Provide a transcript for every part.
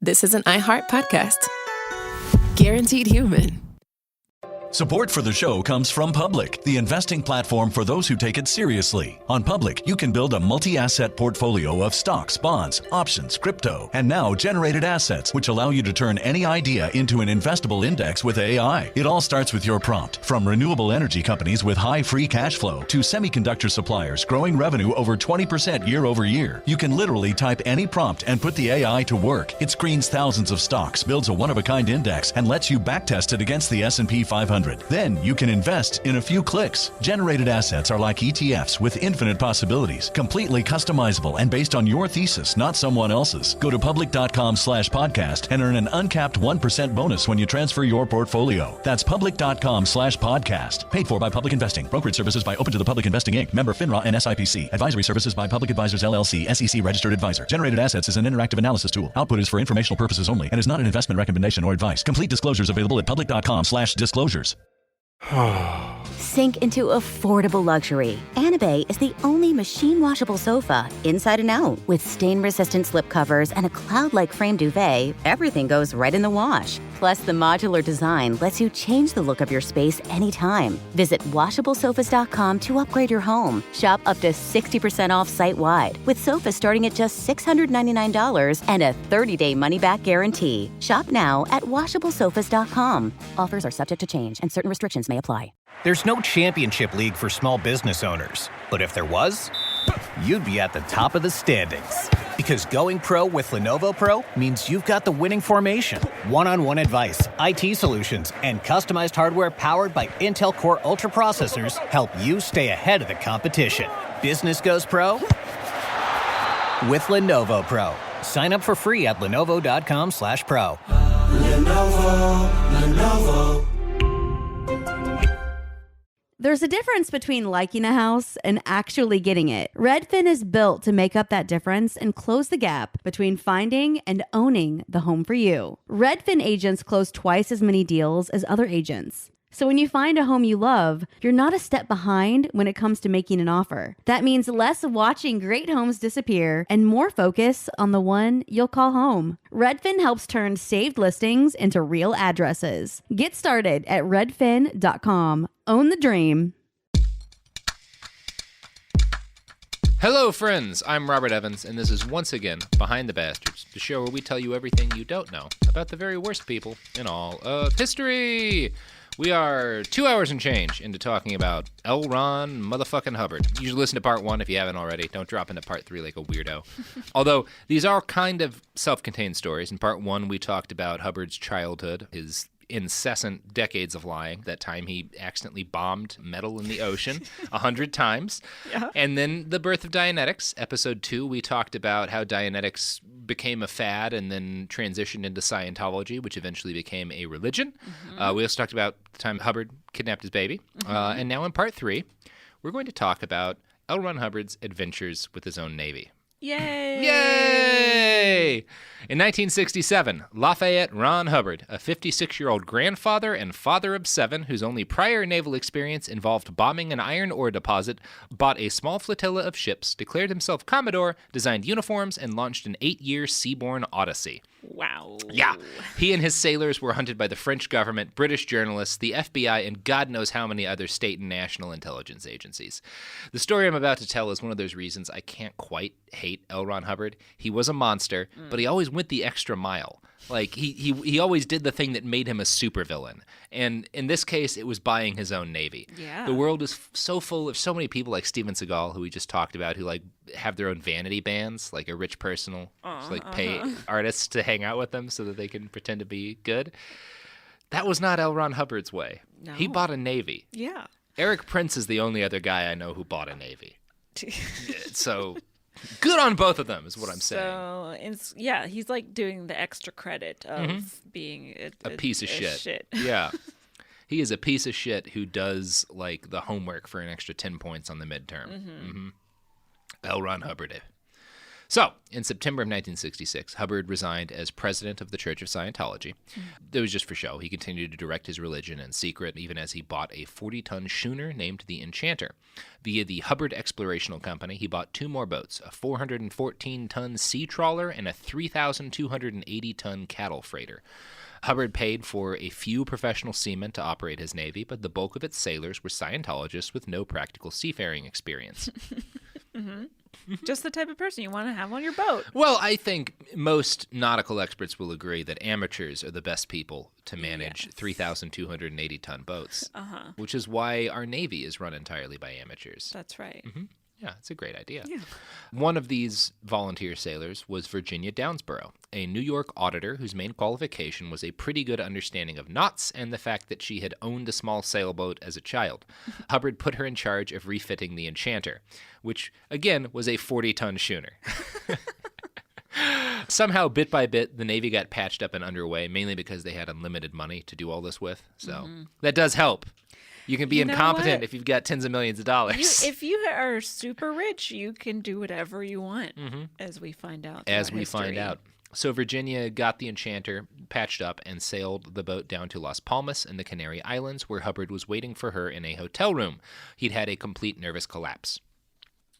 this is an iHeart podcast. Guaranteed human. Support for the show comes from Public, the investing platform for those who take it seriously. On Public, you can build a multi-asset portfolio of stocks, bonds, options, crypto, and now generated assets, which allow you to turn any idea into an investable index with AI. It all starts with your prompt. From renewable energy companies with high free cash flow to semiconductor suppliers growing revenue over 20% year over year, you can literally type any prompt and put the AI to work. It screens thousands of stocks, builds a one-of-a-kind index, and lets you backtest it against the S&P 500. Then you can invest in a few clicks. Generated assets are like ETFs with infinite possibilities, completely customizable and based on your thesis, not someone else's. Go to public.com/podcast and earn an uncapped 1% bonus when you transfer your portfolio. That's public.com/podcast. Paid for by Public Investing. Brokerage services by Open to the Public Investing Inc. Member FINRA and SIPC. Advisory services by Public Advisors LLC, SEC registered advisor. Generated assets is an interactive analysis tool. Output is for informational purposes only and is not an investment recommendation or advice. Complete disclosures available at public.com/disclosures. Sink into affordable luxury. Anabay is the only machine-washable sofa, inside and out. With stain-resistant slip covers and a cloud-like frame duvet, everything goes right in the wash. Plus, the modular design lets you change the look of your space anytime. Visit WashableSofas.com to upgrade your home. Shop up to 60% off site-wide, with sofas starting at just $699 and a 30-day money-back guarantee. Shop now at WashableSofas.com. Offers are subject to change, and certain restrictions may apply. There's no championship league for small business owners, but if there was, you'd be at the top of the standings. Because going pro with Lenovo Pro means you've got the winning formation, one-on-one advice, IT solutions, and customized hardware powered by Intel Core Ultra processors help you stay ahead of the competition. Business goes pro with Lenovo Pro. Sign up for free at lenovo.com/pro. Lenovo. There's a difference between liking a house and actually getting it. Redfin is built to make up that difference and close the gap between finding and owning the home for you. Redfin agents close twice as many deals as other agents. So when you find a home you love, you're not a step behind when it comes to making an offer. That means less watching great homes disappear and more focus on the one you'll call home. Redfin helps turn saved listings into real addresses. Get started at redfin.com. Own the dream. Hello, friends. I'm Robert Evans, and this is once again Behind the Bastards, the show where we tell you everything you don't know about the very worst people in all of history. We are 2 hours and change into talking about L. Ron motherfucking Hubbard. You should listen to part 1 if you haven't already. Don't drop into part 3 like a weirdo. Although, these are kind of self-contained stories. In part 1, we talked about Hubbard's childhood, his incessant decades of lying. That time he accidentally bombed metal in the ocean 100 times. Yeah. And then the birth of Dianetics. Episode 2, we talked about how Dianetics became a fad and then transitioned into Scientology, which eventually became a religion. Mm-hmm. We also talked about the time Hubbard kidnapped his baby. Mm-hmm. And now in part 3, we're going to talk about L. Ron Hubbard's adventures with his own Navy. Yay! Yay! In 1967, Lafayette Ron Hubbard, a 56-year-old grandfather and father of 7 whose only prior naval experience involved bombing an iron ore deposit, bought a small flotilla of ships, declared himself Commodore, designed uniforms, and launched an 8-year seaborne odyssey. Wow. Yeah. He and his sailors were hunted by the French government, British journalists, the FBI, and God knows how many other state and national intelligence agencies. The story I'm about to tell is one of those reasons I can't quite hate L. Ron Hubbard. He was a monster, but he always went the extra mile. Like, he always did the thing that made him a supervillain. And in this case, it was buying his own Navy. Yeah. The world is so full of so many people like Steven Seagal, who we just talked about, who, like, have their own vanity bands, like a rich person will just, like, pay artists to hang out with them so that they can pretend to be good. That was not L. Ron Hubbard's way. No. He bought a Navy. Yeah. Eric Prince is the only other guy I know who bought a Navy. So... good on both of them is what I'm saying. So, yeah, he's like doing the extra credit of being a piece of shit. Yeah. He is a piece of shit who does, like, the homework for an extra 10 points on the midterm. L. Ron Hubbard. So, in September of 1966, Hubbard resigned as president of the Church of Scientology. It was just for show. He continued to direct his religion in secret, even as he bought a 40-ton schooner named the Enchanter. Via the Hubbard Explorational Company, he bought 2 more boats, a 414-ton sea trawler and a 3,280-ton cattle freighter. Hubbard paid for a few professional seamen to operate his navy, but the bulk of its sailors were Scientologists with no practical seafaring experience. Just the type of person you want to have on your boat. Well, I think most nautical experts will agree that amateurs are the best people to manage 3,280-ton boats, which is why our Navy is run entirely by amateurs. That's right. Yeah, it's a great idea. Yeah. One of these volunteer sailors was Virginia Downsborough, a New York auditor whose main qualification was a pretty good understanding of knots and the fact that she had owned a small sailboat as a child. Hubbard put her in charge of refitting the Enchanter, which, again, was a 40-ton schooner. Somehow, bit by bit, the Navy got patched up and underway, mainly because they had unlimited money to do all this with. So that does help. You can be incompetent if you've got tens of millions of dollars. If you are super rich, you can do whatever you want, as we find out. So Virginia got the Enchanter patched up and sailed the boat down to Las Palmas in the Canary Islands, where Hubbard was waiting for her in a hotel room. He'd had a complete nervous collapse.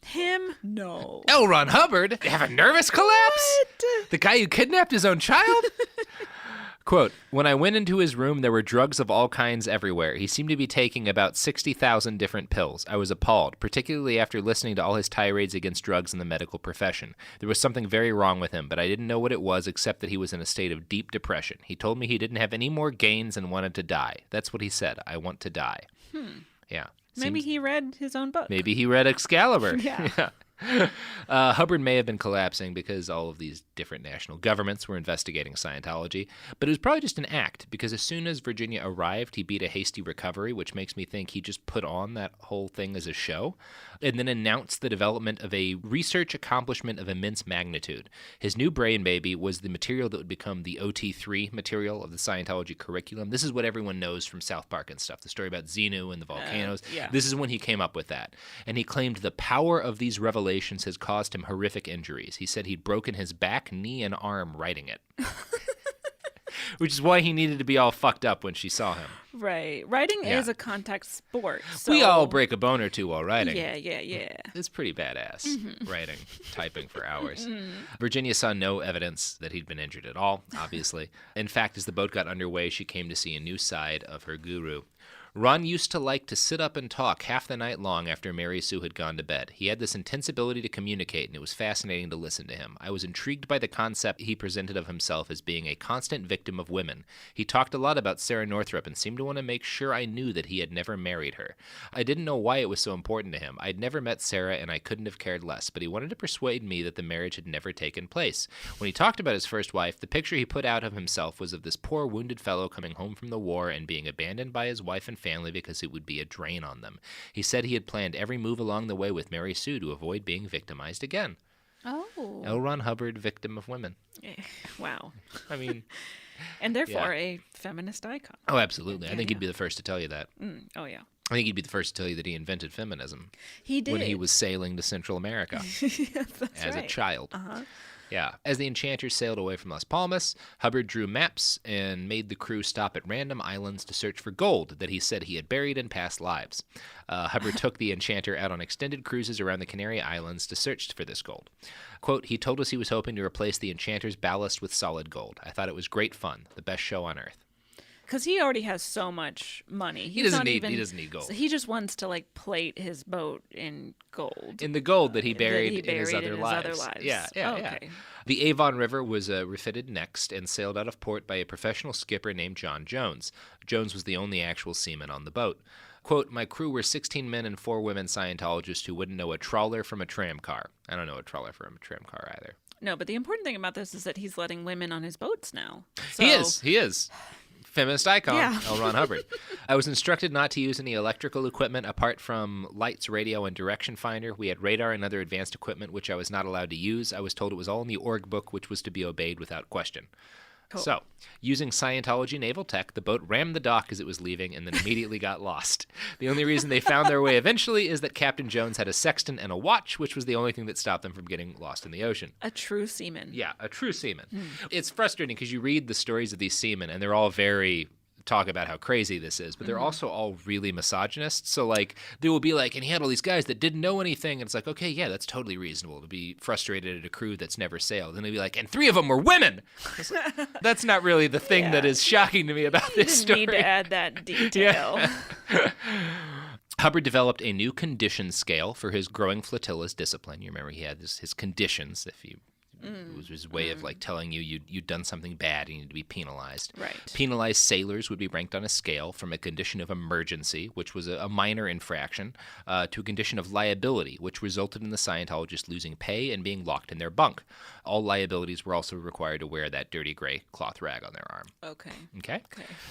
Him? No. L. Ron Hubbard have a nervous collapse? What? The guy who kidnapped his own child? Quote, when I went into his room, there were drugs of all kinds everywhere. He seemed to be taking about 60,000 different pills. I was appalled, particularly after listening to all his tirades against drugs in the medical profession. There was something very wrong with him, but I didn't know what it was except that he was in a state of deep depression. He told me he didn't have any more gains and wanted to die. That's what he said. I want to die. Yeah. Maybe he read his own book. Maybe he read Excalibur. Yeah. Hubbard may have been collapsing because all of these different national governments were investigating Scientology, but it was probably just an act, because as soon as Virginia arrived, he beat a hasty recovery, which makes me think he just put on that whole thing as a show, and then announced the development of a research accomplishment of immense magnitude. His new brain baby was the material that would become the OT3 material of the Scientology curriculum. This is what everyone knows from South Park and stuff, the story about Xenu and the volcanoes. This is when he came up with that. And he claimed the power of these revelations has caused him horrific injuries. He said he'd broken his back, knee, and arm writing it. Which is why he needed to be all fucked up when she saw him. Right. Writing is a contact sport. So... We all break a bone or two while writing. Yeah. It's pretty badass, writing, typing for hours. Virginia saw no evidence that he'd been injured at all, obviously. In fact, as the boat got underway, she came to see a new side of her guru. Ron used to like to sit up and talk half the night long after Mary Sue had gone to bed. He had this intense ability to communicate, and it was fascinating to listen to him. I was intrigued by the concept he presented of himself as being a constant victim of women. He talked a lot about Sarah Northrup and seemed to want to make sure I knew that he had never married her. I didn't know why it was so important to him. I'd never met Sarah, and I couldn't have cared less, but he wanted to persuade me that the marriage had never taken place. When he talked about his first wife, the picture he put out of himself was of this poor wounded fellow coming home from the war and being abandoned by his wife and family because it would be a drain on them. He said he had planned every move along the way with Mary Sue to avoid being victimized again. Oh. L. Ron Hubbard, victim of women. Wow. I mean... and therefore a feminist icon. Oh, absolutely. I think he'd be the first to tell you that. Oh, yeah. I think he'd be the first to tell you that he invented feminism. He did. When he was sailing to Central America as a child. Yeah. As the Enchanter sailed away from Las Palmas, Hubbard drew maps and made the crew stop at random islands to search for gold that he said he had buried in past lives. Hubbard took the Enchanter out on extended cruises around the Canary Islands to search for this gold. Quote, he told us he was hoping to replace the Enchanter's ballast with solid gold. I thought it was great fun, the best show on Earth. Because he already has so much money. He doesn't need gold. So he just wants to plate his boat in gold. In the gold that he buried in his other lives. Yeah. The Avon River was refitted next and sailed out of port by a professional skipper named John Jones. Jones was the only actual seaman on the boat. Quote, my crew were 16 men and 4 women Scientologists who wouldn't know a trawler from a tram car. I don't know a trawler from a tram car either. No, but the important thing about this is that he's letting women on his boats now. So... He is. Feminist icon, L. Ron Hubbard. I was instructed not to use any electrical equipment apart from lights, radio, and direction finder. We had radar and other advanced equipment, which I was not allowed to use. I was told it was all in the org book, which was to be obeyed without question. Cool. So, using Scientology naval tech, the boat rammed the dock as it was leaving and then immediately got lost. The only reason they found their way eventually is that Captain Jones had a sextant and a watch, which was the only thing that stopped them from getting lost in the ocean. A true seaman. Yeah, a true seaman. It's frustrating because you read the stories of these seamen and they're all very talk about how crazy this is, but they're also all really misogynist. So like they will be like, and he had all these guys that didn't know anything, and it's like, okay, yeah, that's totally reasonable to be frustrated at a crew that's never sailed. And they'd be like, and 3 of them were women. Like, that's not really the thing that is shocking to me about this story. You need to add that detail. Yeah. Hubbard developed a new condition scale for his growing flotilla's discipline. You remember he had his conditions. It was his way of like telling you you'd done something bad and you need to be penalized. Right. Penalized sailors would be ranked on a scale from a condition of emergency, which was a minor infraction, to a condition of liability, which resulted in the Scientologists losing pay and being locked in their bunk. All liabilities were also required to wear that dirty gray cloth rag on their arm. Okay. Okay?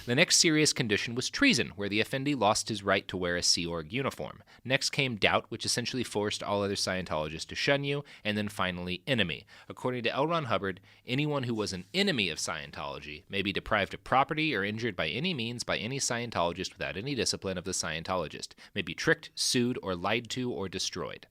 The next serious condition was treason, where the Effendi lost his right to wear a Sea Org uniform. Next came doubt, which essentially forced all other Scientologists to shun you, and then finally enemy. According to L. Ron Hubbard, anyone who was an enemy of Scientology may be deprived of property or injured by any means by any Scientologist without any discipline of the Scientologist, may be tricked, sued, or lied to, or destroyed.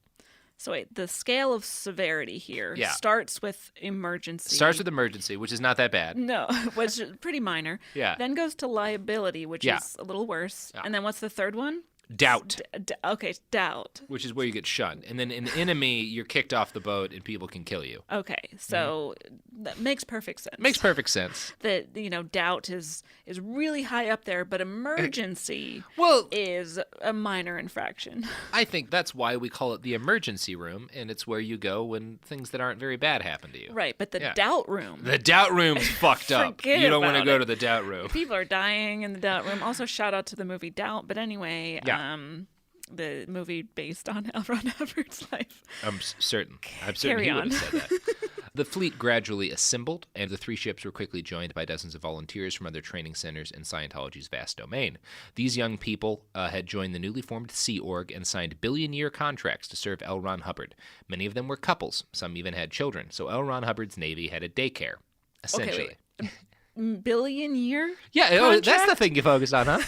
So wait, the scale of severity here starts with emergency. Starts with emergency, which is not that bad. No, which is pretty minor. Yeah. Then goes to liability, which is a little worse. Yeah. And then what's the third one? Doubt. Okay, doubt. Which is where you get shunned. And then in enemy, you're kicked off the boat and people can kill you. Okay, so that makes perfect sense. Makes perfect sense. That, doubt is really high up there, but emergency is a minor infraction. I think that's why we call it the emergency room, and it's where you go when things that aren't very bad happen to you. Right, but the doubt room. The doubt room's fucked up. You don't want to go to the doubt room. People are dying in the doubt room. Also, shout out to the movie Doubt, but anyway... Yeah. The movie based on L. Ron Hubbard's life. I'm certain he would have said that. The fleet gradually assembled, and the 3 ships were quickly joined by dozens of volunteers from other training centers in Scientology's vast domain. These young people had joined the newly formed Sea Org and signed billion-year contracts to serve L. Ron Hubbard. Many of them were couples. Some even had children. So L. Ron Hubbard's Navy had a daycare, essentially. Okay, wait. Billion-year? Yeah, that's the thing you focused on, huh?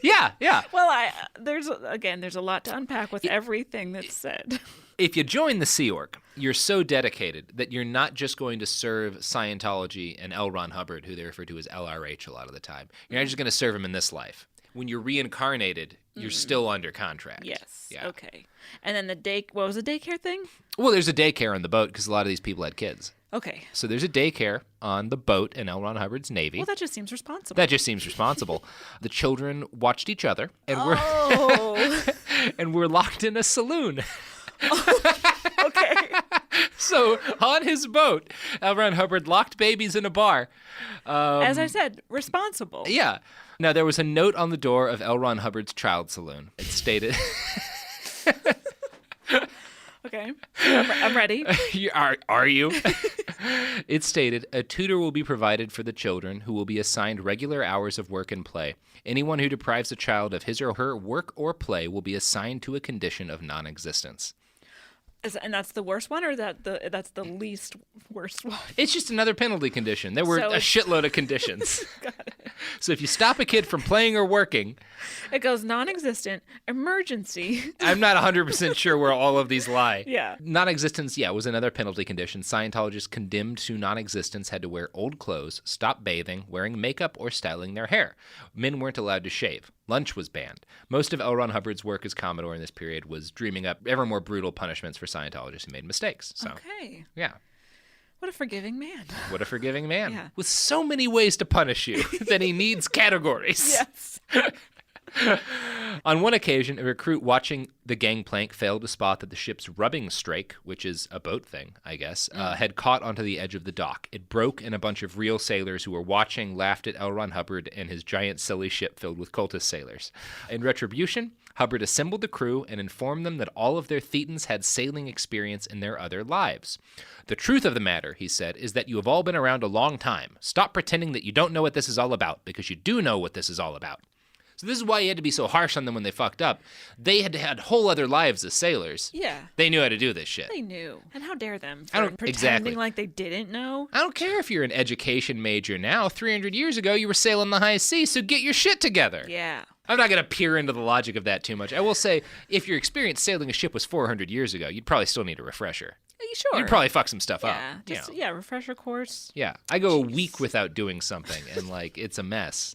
Yeah. Well, there's a lot to unpack with everything that's said. If you join the Sea Org, you're so dedicated that you're not just going to serve Scientology and L. Ron Hubbard, who they refer to as LRH a lot of the time. You're not just going to serve him in this life. When you're reincarnated, you're still under contract. Yes. Yeah. Okay. And then what was the daycare thing? Well, there's a daycare on the boat because a lot of these people had kids. Okay. So there's a daycare on the boat in L. Ron Hubbard's Navy. Well, that just seems responsible. The children watched each other and were locked in a saloon. Okay. So on his boat, L. Ron Hubbard locked babies in a bar. As I said, responsible. Yeah. Now, there was a note on the door of L. Ron Hubbard's child saloon. It stated... Okay, I'm ready. Are you? It stated, a tutor will be provided for the children who will be assigned regular hours of work and play. Anyone who deprives a child of his or her work or play will be assigned to a condition of non-existence. And that's the worst one, or that's the least worst one? It's just another penalty condition. There were a shitload of conditions. Got it. So if you stop a kid from playing or working... It goes non-existent, emergency. I'm not 100% sure where all of these lie. Yeah. Non-existence, was another penalty condition. Scientologists condemned to non-existence had to wear old clothes, stop bathing, wearing makeup, or styling their hair. Men weren't allowed to shave. Lunch was banned. Most of L. Ron Hubbard's work as Commodore in this period was dreaming up ever more brutal punishments for Scientologists who made mistakes. So, okay. Yeah. What a forgiving man. What a forgiving man. Yeah. With so many ways to punish you that he needs categories. Yes. On one occasion, a recruit watching the gangplank failed to spot that the ship's rubbing strake, which is a boat thing, I guess, had caught onto the edge of the dock. It broke, and a bunch of real sailors who were watching laughed at L. Ron Hubbard and his giant silly ship filled with cultist sailors. In retribution, Hubbard assembled the crew and informed them that all of their thetans had sailing experience in their other lives. The truth of the matter, he said, is that you have all been around a long time. Stop pretending that you don't know what this is all about, because you do know what this is all about. So this is why he had to be so harsh on them when they fucked up. They had whole other lives as sailors. Yeah. They knew how to do this shit. They knew. And how dare them for pretending exactly. like they didn't know? I don't care if you're an education major now. 300 years ago, you were sailing the high seas, so get your shit together. Yeah. I'm not going to peer into the logic of that too much. I will say, if your experience sailing a ship was 400 years ago, you'd probably still need a refresher. Sure. You'd probably fuck some stuff up. Yeah, refresher course. Yeah, I go a week without doing something, and like it's a mess.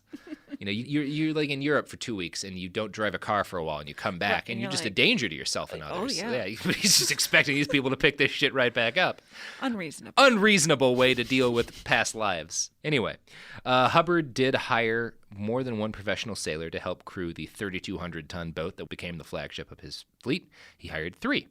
You're like in Europe for 2 weeks, and you don't drive a car for a while, and you come back, and you're just a danger to yourself and others. Oh yeah. He's just expecting these people to pick this shit right back up. Unreasonable way to deal with past lives. Anyway, Hubbard did hire more than one professional sailor to help crew the 3,200-ton boat that became the flagship of his fleet. He hired 3.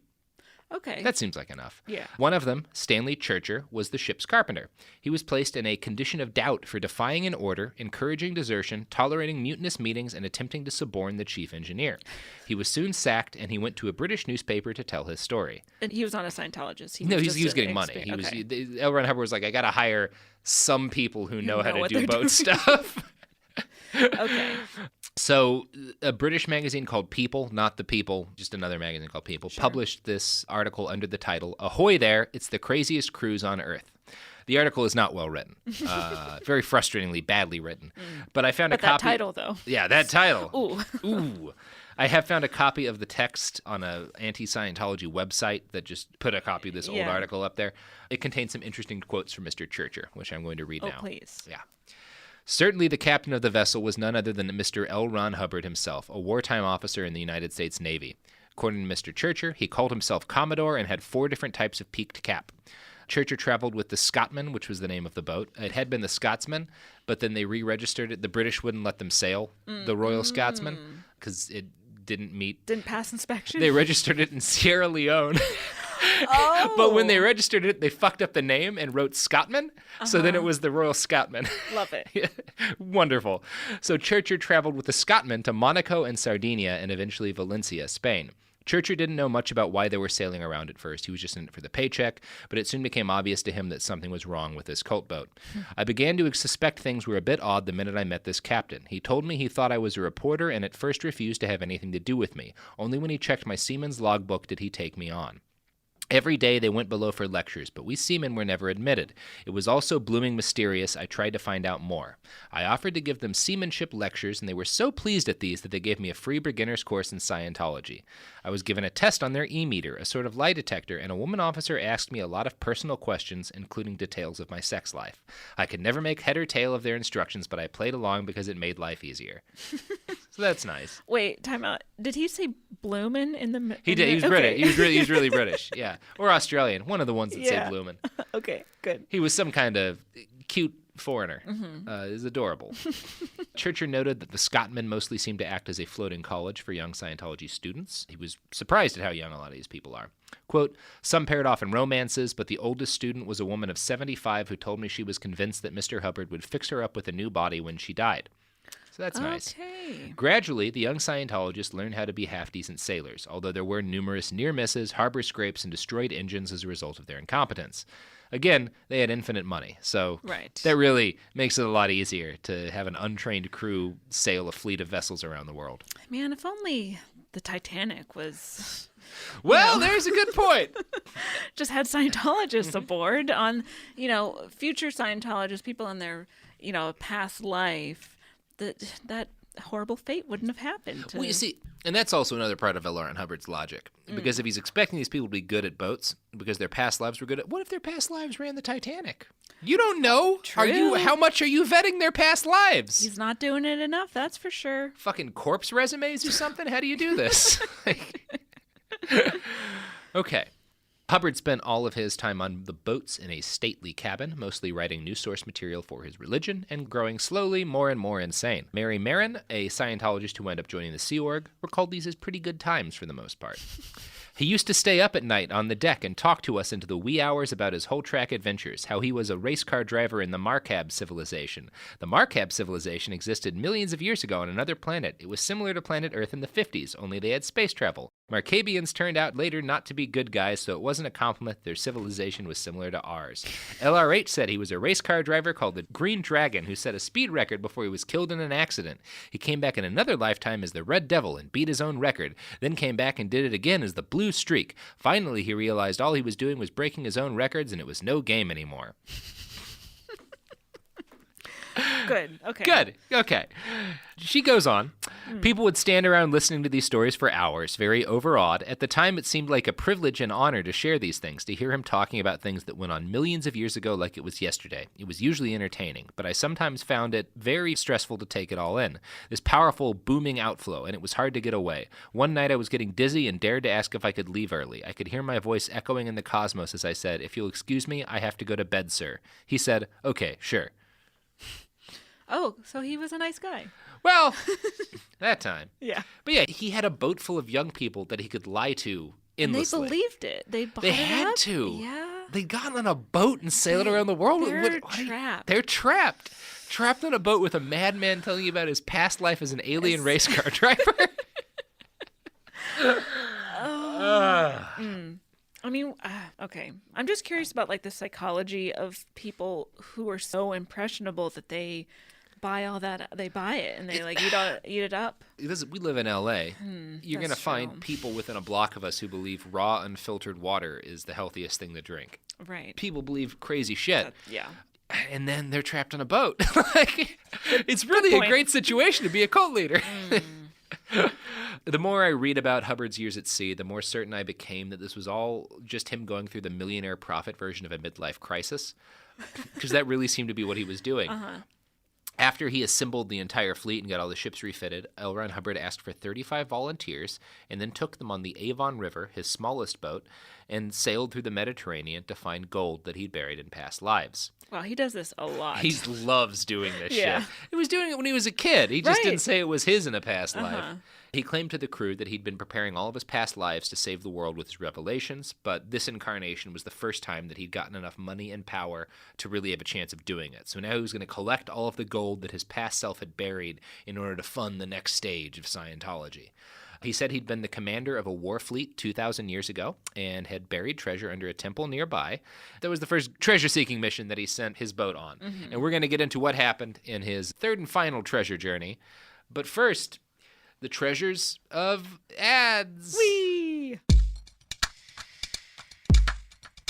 Okay. That seems like enough. Yeah. One of them, Stanley Churcher, was the ship's carpenter. He was placed in a condition of doubt for defying an order, encouraging desertion, tolerating mutinous meetings, and attempting to suborn the chief engineer. He was soon sacked, and he went to a British newspaper to tell his story. And he was not a Scientologist. He was getting money. L. Ron Hubbard was like, I got to hire some people who know how to do boat stuff. Okay. So a British magazine called People, not The People, just another magazine called People, published this article under the title, "Ahoy There, It's the Craziest Cruise on Earth." The article is not well written, very frustratingly badly written. But I found a copy. That title, though. Yeah, that title. Ooh. I have found a copy of the text on a anti-Scientology website that just put a copy of this old article up there. It contains some interesting quotes from Mr. Churcher, which I'm going to read now. Oh, please. Yeah. Certainly the captain of the vessel was none other than Mr. L. Ron Hubbard himself, a wartime officer in the United States Navy. According to Mr. Churcher, he called himself Commodore and had 4 different types of peaked cap. Churcher traveled with the Scotsman, which was the name of the boat. It had been the Scotsman, but then they re-registered it. The British wouldn't let them sail the Royal Scotsman because it didn't pass inspection. They registered it in Sierra Leone. Oh. But when they registered it, they fucked up the name and wrote Scotman. So then it was the Royal Scotman. Love it. Wonderful. So Churcher traveled with the Scotman to Monaco and Sardinia and eventually Valencia, Spain. Churcher didn't know much about why they were sailing around at first. He was just in it for the paycheck, but it soon became obvious to him that something was wrong with this cult boat. I began to suspect things were a bit odd the minute I met this captain. He told me he thought I was a reporter and at first refused to have anything to do with me. Only when he checked my seaman's logbook did he take me on. Every day they went below for lectures, but we seamen were never admitted. It was all so blooming mysterious, I tried to find out more. I offered to give them seamanship lectures, and they were so pleased at these that they gave me a free beginner's course in Scientology. I was given a test on their e-meter, a sort of lie detector, and a woman officer asked me a lot of personal questions, including details of my sex life. I could never make head or tail of their instructions, but I played along because it made life easier. So that's nice. Wait, time out. Did he say bloomin' in the... He did. He was British. He was really British. Yeah. Or Australian. One of the ones that say bloomin'. Okay, good. He was some kind of cute foreigner. Is adorable. Churcher noted that the Scotmen mostly seemed to act as a floating college for young Scientology students. He was surprised at how young a lot of these people are. Quote, some paired off in romances, but the oldest student was a woman of 75 who told me she was convinced that Mr. Hubbard would fix her up with a new body when she died. So that's nice. Okay. Gradually, the young Scientologists learned how to be half-decent sailors, although there were numerous near misses, harbor scrapes, and destroyed engines as a result of their incompetence. Again, they had infinite money, so that really makes it a lot easier to have an untrained crew sail a fleet of vessels around the world. Man, if only the Titanic was... Well, there's a good point. Just had Scientologists aboard on, future Scientologists, people in their, past life. That horrible fate wouldn't have happened. Well, you see, and that's also another part of L. Ron Hubbard's logic. Because if he's expecting these people to be good at boats because their past lives were good at... What if their past lives ran the Titanic? You don't know. True. How much are you vetting their past lives? He's not doing it enough, that's for sure. Fucking corpse resumes or something? How do you do this? Okay. Hubbard spent all of his time on the boats in a stately cabin, mostly writing new source material for his religion and growing slowly more and more insane. Mary Marin, a Scientologist who wound up joining the Sea Org, recalled these as pretty good times for the most part. He used to stay up at night on the deck and talk to us into the wee hours about his whole track adventures, how he was a race car driver in the Markab civilization. The Markab civilization existed millions of years ago on another planet. It was similar to planet Earth in the 50s, only they had space travel. Markabians turned out later not to be good guys, so it wasn't a compliment. Their civilization was similar to ours. LRH said he was a race car driver called the Green Dragon who set a speed record before he was killed in an accident. He came back in another lifetime as the Red Devil and beat his own record, then came back and did it again as the Blue Streak. Finally, he realized all he was doing was breaking his own records and it was no game anymore. Good. Okay. Good. Okay. She goes on. People would stand around listening to these stories for hours, very overawed. At the time, it seemed like a privilege and honor to share these things, to hear him talking about things that went on millions of years ago like it was yesterday. It was usually entertaining, but I sometimes found it very stressful to take it all in. This powerful, booming outflow, and it was hard to get away. One night I was getting dizzy and dared to ask if I could leave early. I could hear my voice echoing in the cosmos as I said, "If you'll excuse me, I have to go to bed, sir." He said, "Okay, sure." Oh, so he was a nice guy. Well, that time. Yeah. But yeah, he had a boat full of young people that he could lie to endlessly. And they believed it. They bought They it had up. to. Yeah. They'd gotten on a boat and sailed around the world. They're trapped. They're trapped. Trapped on a boat with a madman telling you about his past life as an alien race car driver. I mean, okay. I'm just curious about like the psychology of people who are so impressionable that they buy all that. They buy it and they like eat it up. We live in L.A. You're going to find true. people within a block of us who believe raw, unfiltered water is the healthiest thing to drink. Right. People believe crazy shit. Yeah. And then they're trapped on a boat. Like, it's really a great situation to be a cult leader. The more I read about Hubbard's years at sea, the more certain I became that this was all just him going through the millionaire prophet version of a midlife crisis, because that really seemed to be what he was doing. After he assembled the entire fleet and got all the ships refitted, L. Ron Hubbard asked for 35 volunteers and then took them on the Avon River, his smallest boat, and sailed through the Mediterranean to find gold that he'd buried in past lives. Wow, he does this a lot. He loves doing this Yeah. shit. He was doing it when he was a kid. He just Right. didn't say it was his in a past life. He claimed to the crew that he'd been preparing all of his past lives to save the world with his revelations, but this incarnation was the first time that he'd gotten enough money and power to really have a chance of doing it. So now he was going to collect all of the gold that his past self had buried in order to fund the next stage of Scientology. He said he'd been the commander of a war fleet 2,000 years ago and had buried treasure under a temple nearby. That was the first treasure-seeking mission that he sent his boat on. And we're going to get into what happened in his third and final treasure journey. But first, the treasures of ads. Whee!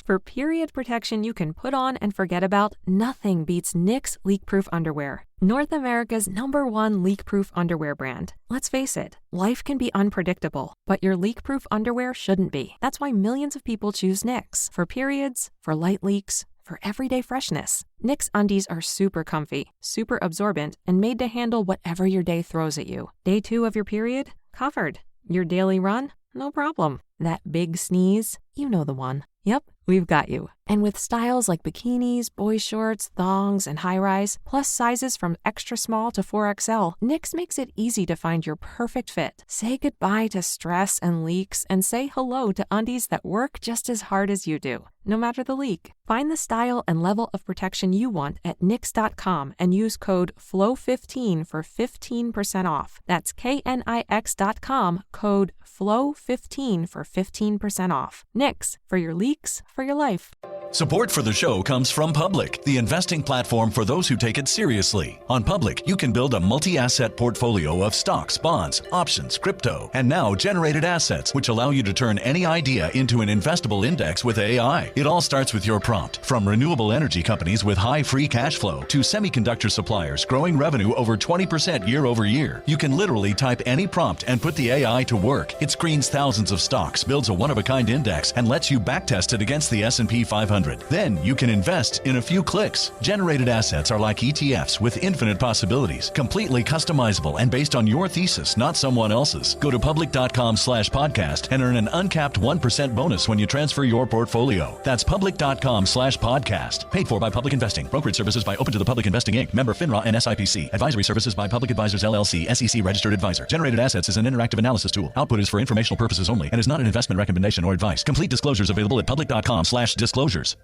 For period protection you can put on and forget about, nothing beats Knix leak-proof underwear. North America's #1 leak-proof underwear brand. Let's face it, life can be unpredictable, but your leak-proof underwear shouldn't be. That's why millions of people choose Knix. For periods, for light leaks, for everyday freshness. Knix undies are super comfy, super absorbent, and made to handle whatever your day throws at you. Day 2 of your period? Covered. Your daily run? No problem. That big sneeze? You know the one. Yep, we've got you. And with styles like bikinis, boy shorts, thongs, and high-rise, plus sizes from extra small to 4XL, Knix makes it easy to find your perfect fit. Say goodbye to stress and leaks and say hello to undies that work just as hard as you do, no matter the leak. Find the style and level of protection you want at Knix.com and use code FLOW15 for 15% off. That's KNIX.com, code FLOW15 for 15% off. Knix, for your leaks, for your life. Support for the show comes from Public, the investing platform for those who take it seriously. On Public, you can build a multi-asset portfolio of stocks, bonds, options, crypto, and now generated assets, which allow you to turn any idea into an investable index with AI. It all starts with your prompt. From renewable energy companies with high free cash flow to semiconductor suppliers growing revenue over 20% year over year, you can literally type any prompt and put the AI to work. It screens thousands of stocks, builds a one-of-a-kind index, and lets you backtest it against against the S&P 500. Then you can invest in a few clicks. Generated assets are like ETFs with infinite possibilities, completely customizable and based on your thesis, not someone else's. Go to public.com/podcast and earn an uncapped 1% bonus when you transfer your portfolio. That's public.com/podcast. Paid for by Public Investing. Brokerage services by Open to the Public Investing Inc. Member FINRA and SIPC. Advisory services by Public Advisors LLC, SEC registered advisor. Generated assets is an interactive analysis tool. Output is for informational purposes only and is not an investment recommendation or advice. Complete disclosures available at public.com/disclosures.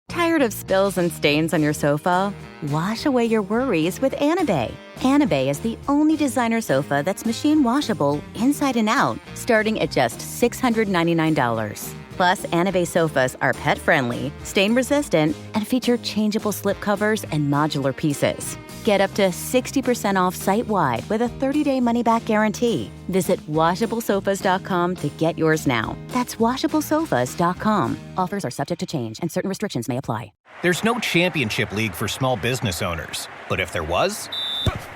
Tired of spills and stains on your sofa? Wash away your worries with Anabay. Anabay is the only designer sofa that's machine washable inside and out, starting at just $699. Plus, Anabay sofas are pet-friendly, stain-resistant, and feature changeable slip covers and modular pieces. Get up to 60% off site-wide with a 30-day money-back guarantee. Visit WashableSofas.com to get yours now. That's WashableSofas.com. Offers are subject to change, and certain restrictions may apply. There's no championship league for small business owners. But if there was,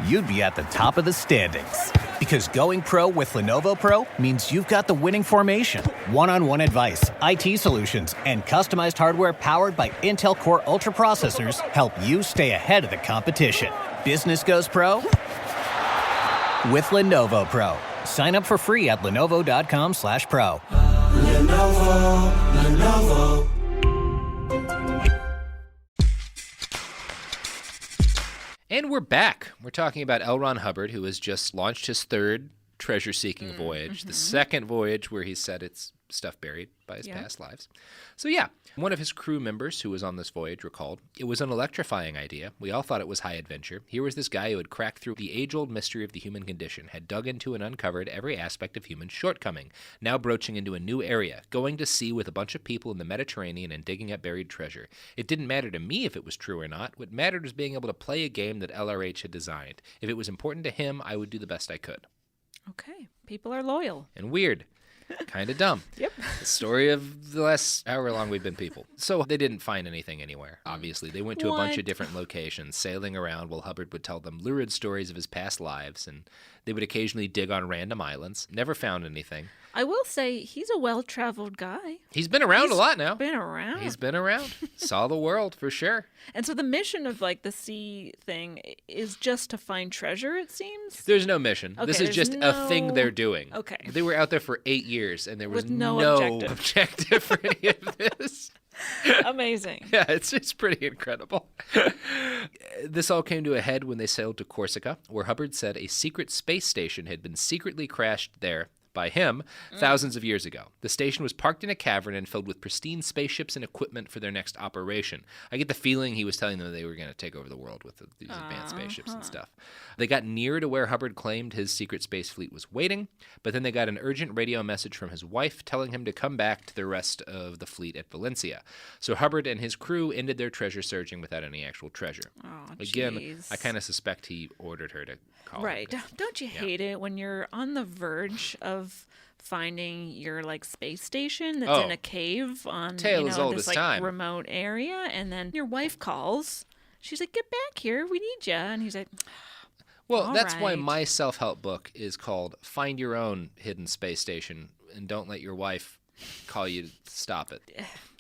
you'd be at the top of the standings. Because going pro with Lenovo Pro means you've got the winning formation. One-on-one advice, IT solutions, and customized hardware powered by Intel Core Ultra processors help you stay ahead of the competition. Business goes pro with Lenovo Pro. Sign up for free at lenovo.com/pro. Lenovo. And we're back. We're talking about L. Ron Hubbard, who has just launched his third treasure-seeking voyage, the second voyage where he said it's stuff buried by his past lives. So yeah, one of his crew members who was on this voyage recalled, it was an electrifying idea. We all thought it was high adventure. Here was this guy who had cracked through the age-old mystery of the human condition, had dug into and uncovered every aspect of human shortcoming, now broaching into a new area, going to sea with a bunch of people in the Mediterranean and digging up buried treasure. It didn't matter to me if it was true or not. What mattered was being able to play a game that LRH had designed. If it was important to him, I would do the best I could. Okay, people are loyal. And weird. Kind of dumb. Yep. The story of the last however long we've been people. So they didn't find anything anywhere, obviously. They went to a bunch of different locations, sailing around while Hubbard would tell them lurid stories of his past lives, and they would occasionally dig on random islands. Never found anything. I will say he's a well-traveled guy. He's been around a lot now. Been around. He's been around. Saw the world, for sure. And so the mission of, like, the sea thing is just to find treasure, it seems? There's no mission. Okay, this is just a thing they're doing. Okay. They were out there for 8 years, and there was With no objective for any of this. Amazing. Yeah, it's pretty incredible. This all came to a head when they sailed to Corsica, where Hubbard said a secret space station had been secretly crashed there by him thousands of years ago. The station was parked in a cavern and filled with pristine spaceships and equipment for their next operation. I get the feeling he was telling them they were going to take over the world with these advanced spaceships and stuff. They got near to where Hubbard claimed his secret space fleet was waiting, but then they got an urgent radio message from his wife telling him to come back to the rest of the fleet at Valencia. So Hubbard and his crew ended their treasure searching without any actual treasure. Oh, Again, I kind of suspect he ordered her to call. Right. Don't you hate it when you're on the verge of finding your, like, space station that's in a cave on this like remote area, and then your wife calls. She's like, "Get back here, we need you," and he's like, well, that's why my self-help book is called Find Your Own Hidden Space Station and Don't Let Your Wife Call You to Stop It.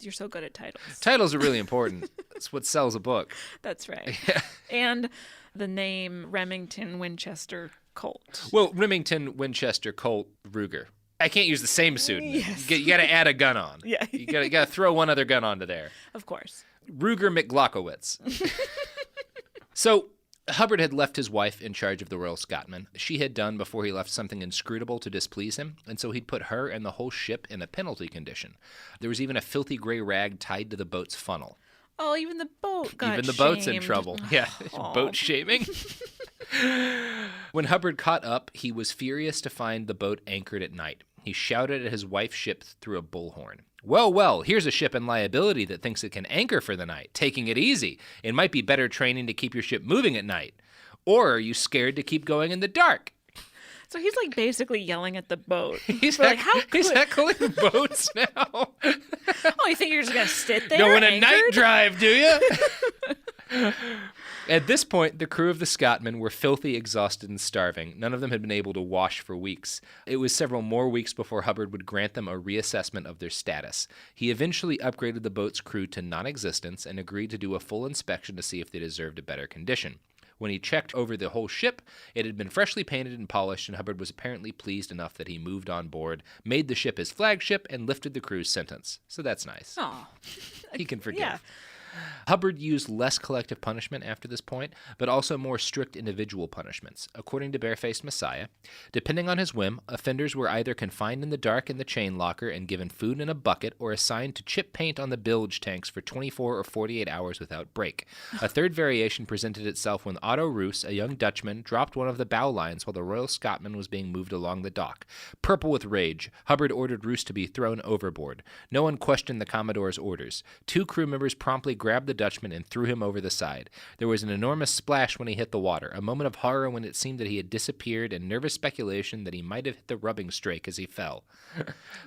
You're so good at titles. Titles are really important. That's what sells a book. That's right. Yeah. And the name Remington Winchester Colt. Well, Remington Winchester Colt Ruger. I can't use the same pseudonym. Yes. You got to add a gun on. Yeah. You got to throw one other gun onto there. Of course. Ruger McGlockowitz. So Hubbard had left his wife in charge of the Royal Scotsman. She had done before he left something inscrutable to displease him, and so he'd put her and the whole ship in a penalty condition. There was even a filthy gray rag tied to the boat's funnel. Oh, even the boat got Even the shamed. boat's in trouble. Yeah, boat shaming. When Hubbard caught up, he was furious to find the boat anchored at night. He shouted at his wife's ship through a bullhorn. Well, here's a ship in liability that thinks it can anchor for the night. Taking it easy. It might be better training to keep your ship moving at night. Or are you scared to keep going in the dark? So he's, like, basically yelling at the boat. He's heckling boats now. Oh, you think you're just going to sit there Going a anchored? night drive, do you? At this point, the crew of the Scotsman were filthy, exhausted, and starving. None of them had been able to wash for weeks. It was several more weeks before Hubbard would grant them a reassessment of their status. He eventually upgraded the boat's crew to non-existence and agreed to do a full inspection to see if they deserved a better condition. When he checked over the whole ship, it had been freshly painted and polished, and Hubbard was apparently pleased enough that he moved on board, made the ship his flagship, and lifted the crew's sentence. So that's nice. Oh, He can forgive. Yeah. Hubbard used less collective punishment after this point, but also more strict individual punishments. According to Barefaced Messiah, depending on his whim, offenders were either confined in the dark in the chain locker and given food in a bucket, or assigned to chip paint on the bilge tanks for 24 or 48 hours without break. A third variation presented itself when Otto Roos, a young Dutchman, dropped one of the bow lines while the Royal Scotsman was being moved along the dock. Purple with rage, Hubbard ordered Roos to be thrown overboard. No one questioned the Commodore's orders. 2 crew members promptly grabbed the Dutchman and threw him over the side. There was an enormous splash when he hit the water, a moment of horror when it seemed that he had disappeared, and nervous speculation that he might have hit the rubbing strake as he fell.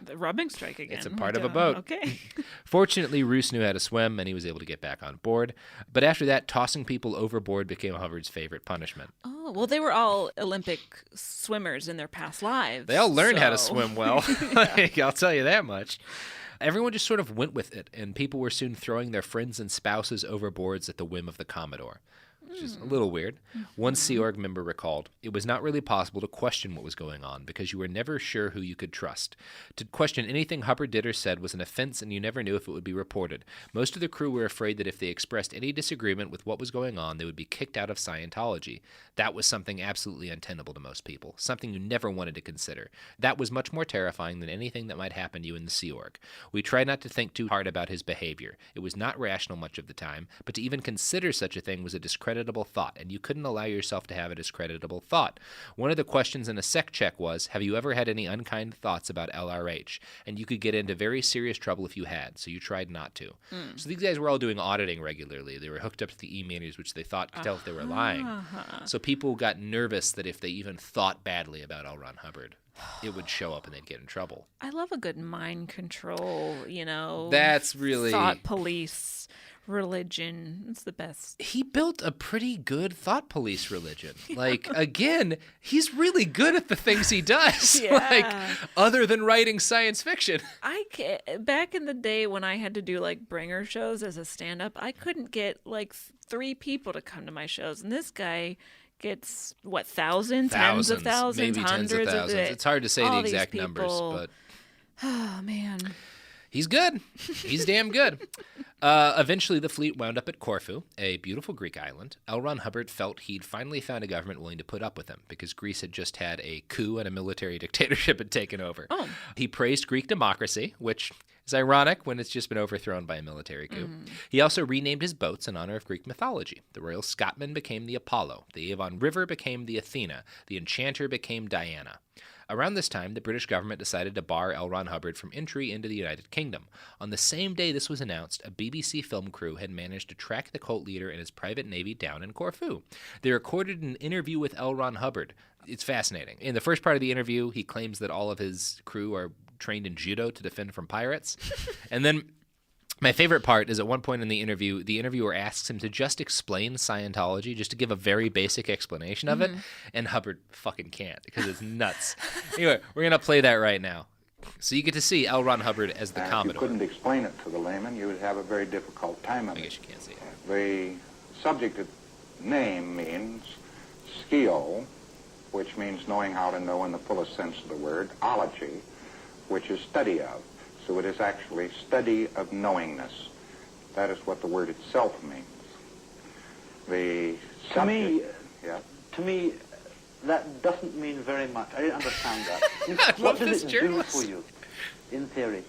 The rubbing strike again. It's a part of a boat. Okay. Fortunately, Roos knew how to swim, and he was able to get back on board. But after that, tossing people overboard became Hubbard's favorite punishment. Oh, well, they were all Olympic swimmers in their past lives. They all learned how to swim well. I'll tell you that much. Everyone just sort of went with it, and people were soon throwing their friends and spouses overboards at the whim of the Commodore, which is a little weird. One Sea Org member recalled, "It was not really possible to question what was going on because you were never sure who you could trust. To question anything Hubbard did or said was an offense, and you never knew if it would be reported. Most of the crew were afraid that if they expressed any disagreement with what was going on, they would be kicked out of Scientology. That was something absolutely untenable to most people, something you never wanted to consider. That was much more terrifying than anything that might happen to you in the Sea Org. We tried not to think too hard about his behavior. It was not rational much of the time, but to even consider such a thing was a discreditable thought, and you couldn't allow yourself to have a discreditable thought. One of the questions in a sec check was, have you ever had any unkind thoughts about LRH? And you could get into very serious trouble if you had, so you tried not to." So these guys were all doing auditing regularly. They were hooked up to the e-meters, which they thought could tell if they were lying. So people got nervous that if they even thought badly about L. Ron Hubbard, it would show up and they'd get in trouble. I love a good mind control, That's really... thought police religion. It's the best. He built a pretty good thought police religion. Again, he's really good at the things he does. Yeah. Other than writing science fiction. Back in the day when I had to do bringer shows as a stand-up, I couldn't get 3 people to come to my shows, and this guy gets thousands, tens of thousands, maybe hundreds tens of thousands. It's hard to say the exact numbers, but oh man, he's good. He's damn good. Eventually, the fleet wound up at Corfu, a beautiful Greek island. L. Ron Hubbard felt he'd finally found a government willing to put up with him because Greece had just had a coup and a military dictatorship had taken over. Oh. He praised Greek democracy, which is ironic when it's just been overthrown by a military coup. He also renamed his boats in honor of Greek mythology. The Royal Scotsman became the Apollo. The Avon River became the Athena. The Enchanter became Diana. Around this time, the British government decided to bar L. Ron Hubbard from entry into the United Kingdom. On the same day this was announced, a BBC film crew had managed to track the cult leader and his private navy down in Corfu. They recorded an interview with L. Ron Hubbard. It's fascinating. In the first part of the interview, he claims that all of his crew are trained in judo to defend from pirates. And then my favorite part is at one point in the interviewer asks him to just explain Scientology, just to give a very basic explanation of it, and Hubbard fucking can't because it's nuts. Anyway, we're going to play that right now. So you get to see L. Ron Hubbard as the Commodore. If you couldn't explain it to the layman, you would have a very difficult time of it. I guess you can't see it. The subject name means skio, which means knowing how to know in the fullest sense of the word, ology, which is study of. So it is actually study of knowingness. That is what the word itself means. To me, that doesn't mean very much. I didn't understand that. What does it do for you, in theory?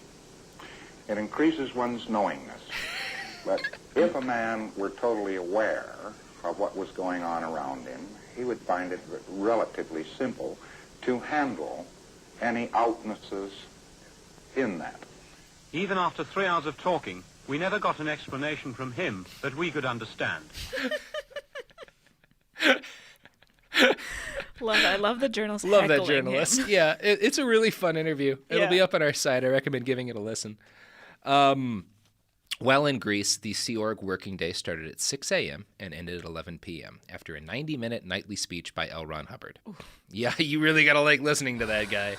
It increases one's knowingness. But if a man were totally aware of what was going on around him, he would find it relatively simple to handle any outnesses in that. Even after 3 hours of talking, we never got an explanation from him that we could understand. I love the journalist. Love that journalist. Yeah, it's a really fun interview. It'll be up on our site. I recommend giving it a listen. While in Greece, the Sea Org working day started at 6 a.m. and ended at 11 p.m. after a 90-minute nightly speech by L. Ron Hubbard. Ooh. Yeah, you really got to like listening to that guy.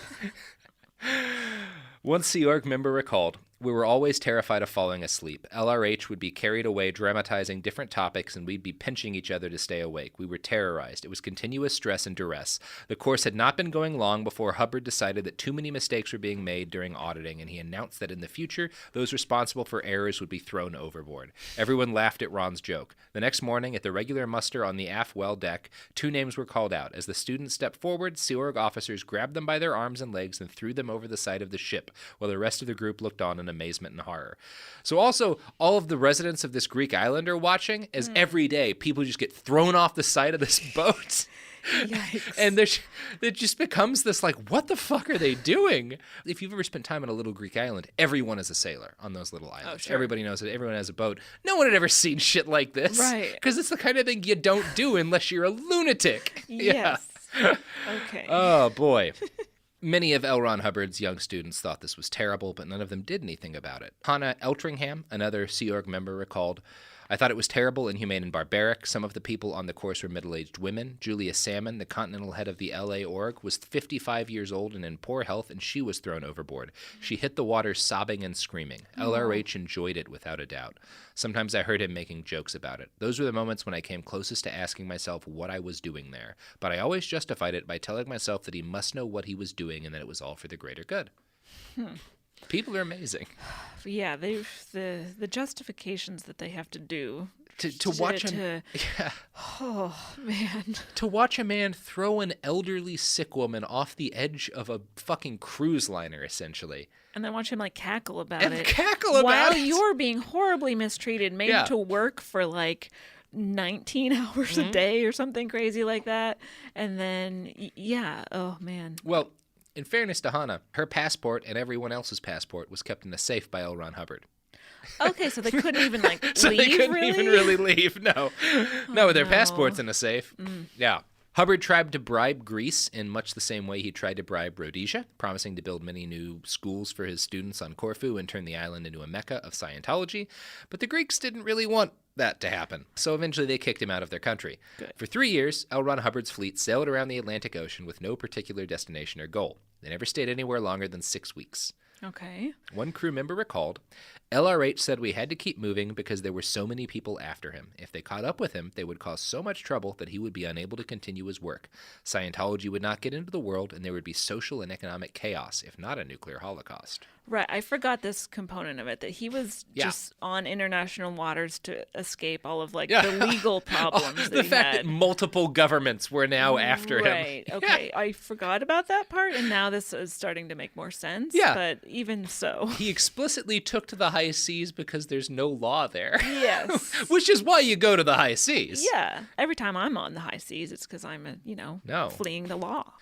One Sea Org member recalled, "We were always terrified of falling asleep. LRH would be carried away dramatizing different topics, and we'd be pinching each other to stay awake. We were terrorized. It was continuous stress and duress. The course had not been going long before Hubbard decided that too many mistakes were being made during auditing, and he announced that in the future, those responsible for errors would be thrown overboard. Everyone laughed at Ron's joke. The next morning, at the regular muster on the aft well deck, 2 names were called out. As the students stepped forward, Sea Org officers grabbed them by their arms and legs and threw them over the side of the ship, while the rest of the group looked on in amazement and horror." So also, all of the residents of this Greek island are watching as every day people just get thrown off the side of this boat. Yikes. And it just becomes this like, what the fuck are they doing? If you've ever spent time on a little Greek island, everyone is a sailor on those little islands. Oh, sure. Everybody knows that everyone has a boat. No one had ever seen shit like this. Right. Because it's the kind of thing you don't do unless you're a lunatic. Yes. Yeah. Okay. Oh, boy. Many of L. Ron Hubbard's young students thought this was terrible, but none of them did anything about it. Hannah Eltringham, another Sea Org member, recalled, "I thought it was terrible, inhumane, and barbaric. Some of the people on the course were middle-aged women. Julia Salmon, the continental head of the LA org, was 55 years old and in poor health, and she was thrown overboard. She hit the water sobbing and screaming. LRH enjoyed it without a doubt. Sometimes I heard him making jokes about it. Those were the moments when I came closest to asking myself what I was doing there. But I always justified it by telling myself that he must know what he was doing and that it was all for the greater good." People are amazing. Yeah, the justifications that they have to do to watch him. Yeah. Oh man. To watch a man throw an elderly sick woman off the edge of a fucking cruise liner, essentially. And then watch him like cackle about and it. Cackle about while it. You're being horribly mistreated, made to work for like 19 hours a day or something crazy like that. And then, oh man. Well, in fairness to Hannah, her passport and everyone else's passport was kept in a safe by L. Ron Hubbard. Okay, so they couldn't even like so leave, they couldn't really? even really leave, no. No, their passports in a safe. Yeah. Hubbard tried to bribe Greece in much the same way he tried to bribe Rhodesia, promising to build many new schools for his students on Corfu and turn the island into a mecca of Scientology. But the Greeks didn't really want that to happen, so eventually they kicked him out of their country. Good. For 3 years, L. Ron Hubbard's fleet sailed around the Atlantic Ocean with no particular destination or goal. They never stayed anywhere longer than 6 weeks. Okay. One crew member recalled, "LRH said we had to keep moving because there were so many people after him. If they caught up with him, they would cause so much trouble that he would be unable to continue his work. Scientology would not get into the world, and there would be social and economic chaos, if not a nuclear holocaust." Right. I forgot this component of it, that he was just on international waters to escape all of like the legal problems the fact that multiple governments were now after him. Right. Okay. I forgot about that part, and now this is starting to make more sense. Yeah. But even so. He explicitly took to the high seas because there's no law there. Yes. Which is why you go to the high seas. Yeah. Every time I'm on the high seas, it's because I'm, fleeing the law.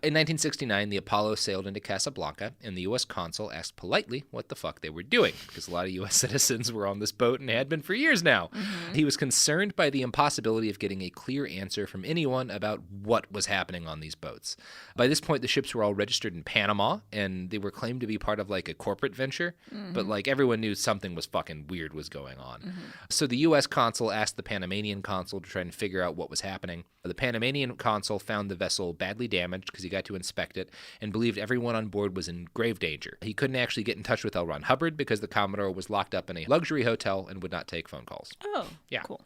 In 1969, the Apollo sailed into Casablanca, and the U.S. consul asked politely what the fuck they were doing, because a lot of U.S. citizens were on this boat and had been for years now. Mm-hmm. He was concerned by the impossibility of getting a clear answer from anyone about what was happening on these boats. By this point, the ships were all registered in Panama, and they were claimed to be part of like a corporate venture, but like everyone knew something was fucking weird was going on. Mm-hmm. So the U.S. consul asked the Panamanian consul to try and figure out what was happening. The Panamanian consul found the vessel badly damaged because he got to inspect it and believed everyone on board was in grave danger. He couldn't actually get in touch with L. Ron Hubbard because the Commodore was locked up in a luxury hotel and would not take phone calls. Oh, yeah. Cool.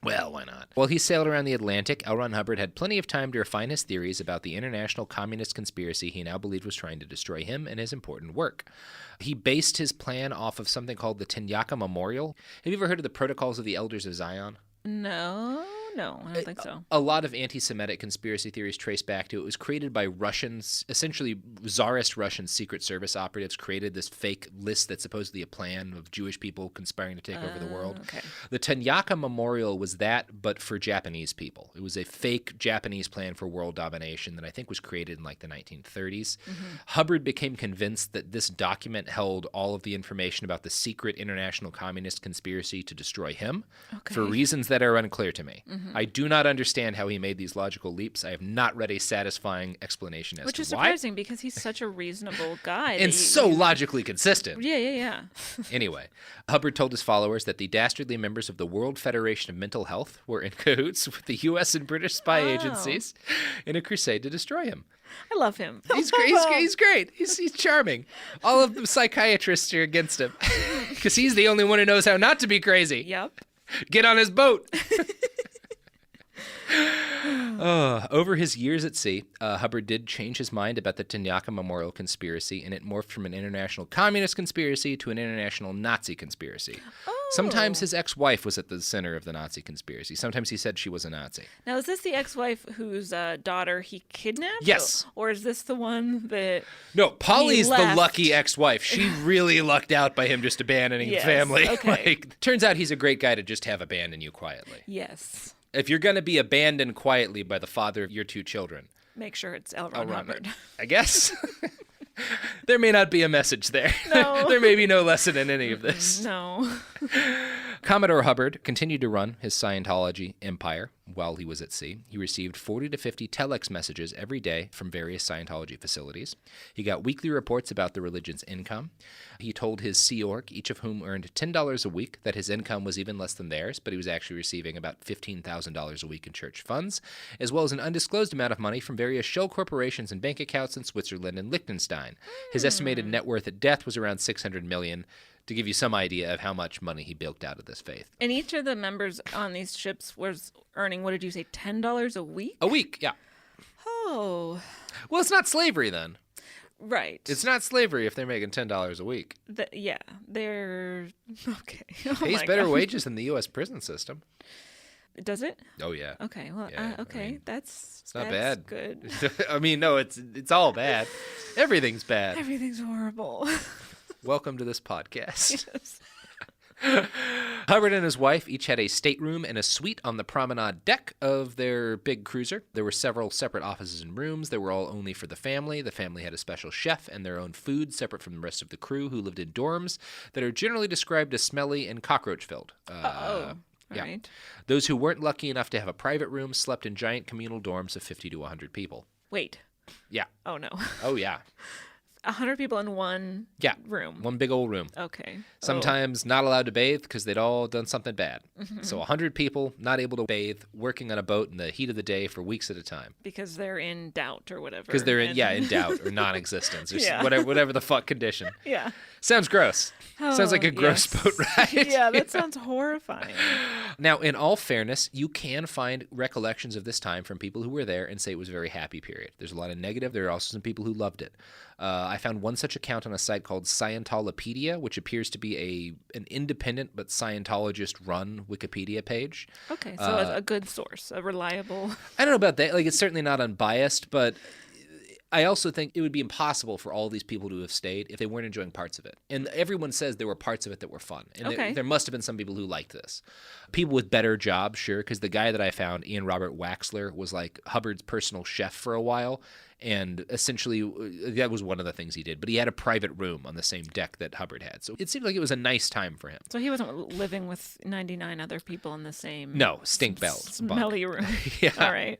Well, why not? While he sailed around the Atlantic, L. Ron Hubbard had plenty of time to refine his theories about the international communist conspiracy he now believed was trying to destroy him and his important work. He based his plan off of something called the Tenyaka Memorial. Have you ever heard of the Protocols of the Elders of Zion? No, I don't think so. A lot of anti-Semitic conspiracy theories trace back to it. It was created by Russians, essentially Tsarist Russian Secret Service operatives created this fake list that's supposedly a plan of Jewish people conspiring to take over the world. Okay. The Tenyaka Memorial was that, but for Japanese people. It was a fake Japanese plan for world domination that I think was created in like the 1930s. Mm-hmm. Hubbard became convinced that this document held all of the information about the secret international communist conspiracy to destroy him for reasons that are unclear to me. Mm-hmm. I do not understand how he made these logical leaps. I have not read a satisfying explanation as to why. Which is surprising because he's such a reasonable guy. And so logically consistent. Yeah. Anyway, Hubbard told his followers that the dastardly members of the World Federation of Mental Health were in cahoots with the U.S. and British spy agencies in a crusade to destroy him. I love him. He's great. He's great. He's charming. All of the psychiatrists are against him because he's the only one who knows how not to be crazy. Yep. Get on his boat. Over his years at sea, Hubbard did change his mind about the Tanyaka Memorial Conspiracy, and it morphed from an international communist conspiracy to an international Nazi conspiracy. Oh. Sometimes his ex-wife was at the center of the Nazi conspiracy. Sometimes he said she was a Nazi. Now, is this the ex-wife whose daughter he kidnapped? Yes. Or is this the one that... No, Polly's the lucky ex-wife. She really lucked out by him just abandoning the family. Okay. Turns out he's a great guy to just have abandon you quietly. Yes. If you're going to be abandoned quietly by the father of your two children... Make sure it's L. Ron Hubbard. I guess. There may not be a message there. No. There may be no lesson in any of this. No. Commodore Hubbard continued to run his Scientology empire while he was at sea. He received 40 to 50 telex messages every day from various Scientology facilities. He got weekly reports about the religion's income. He told his Sea Org, each of whom earned $10 a week, that his income was even less than theirs, but he was actually receiving about $15,000 a week in church funds, as well as an undisclosed amount of money from various shell corporations and bank accounts in Switzerland and Liechtenstein. His estimated net worth at death was around $600 million, to give you some idea of how much money he bilked out of this faith. And each of the members on these ships was earning, what did you say, $10 a week? A week, yeah. Oh. Well, it's not slavery then. Right. It's not slavery if they're making $10 a week. Yeah, they're... Okay. Pays better wages than the U.S. prison system. Does it? Oh, yeah. Okay, well, Yeah, okay, I mean, it's not bad. Good. I mean, no, it's all bad. Everything's bad. Everything's horrible. Welcome to this podcast. Yes. Hubbard and his wife each had a stateroom and a suite on the promenade deck of their big cruiser. There were several separate offices and rooms. They were all only for the family. The family had a special chef and their own food separate from the rest of the crew, who lived in dorms that are generally described as smelly and cockroach-filled. Yeah. Right. Those who weren't lucky enough to have a private room slept in giant communal dorms of 50 to 100 people. Wait. Yeah. Oh, no. Oh, yeah. 100 people in one room. One big old room. Okay. Sometimes not allowed to bathe because they'd all done something bad. Mm-hmm. So 100 people not able to bathe, working on a boat in the heat of the day for weeks at a time. Because they're in doubt or whatever. Because they're in doubt or non-existence or whatever the fuck condition. Yeah. Sounds gross. Sounds like a gross boat ride. Yeah, that sounds horrifying. Now, in all fairness, you can find recollections of this time from people who were there and say it was a very happy period. There's a lot of negative. There are also some people who loved it. I found one such account on a site called Scientolopedia, which appears to be an independent but Scientologist-run Wikipedia page. Okay, so a good source, a reliable... I don't know about that. Like, it's certainly not unbiased, but I also think it would be impossible for all these people to have stayed if they weren't enjoying parts of it. And everyone says there were parts of it that were fun. And there must have been some people who liked this. People with better jobs, sure, because the guy that I found, Ian Robert Waxler, was like Hubbard's personal chef for a while. And essentially, that was one of the things he did. But he had a private room on the same deck that Hubbard had. So it seemed like it was a nice time for him. So he wasn't living with 99 other people in the same... No, stink belt. Smelly room. Yeah. All right.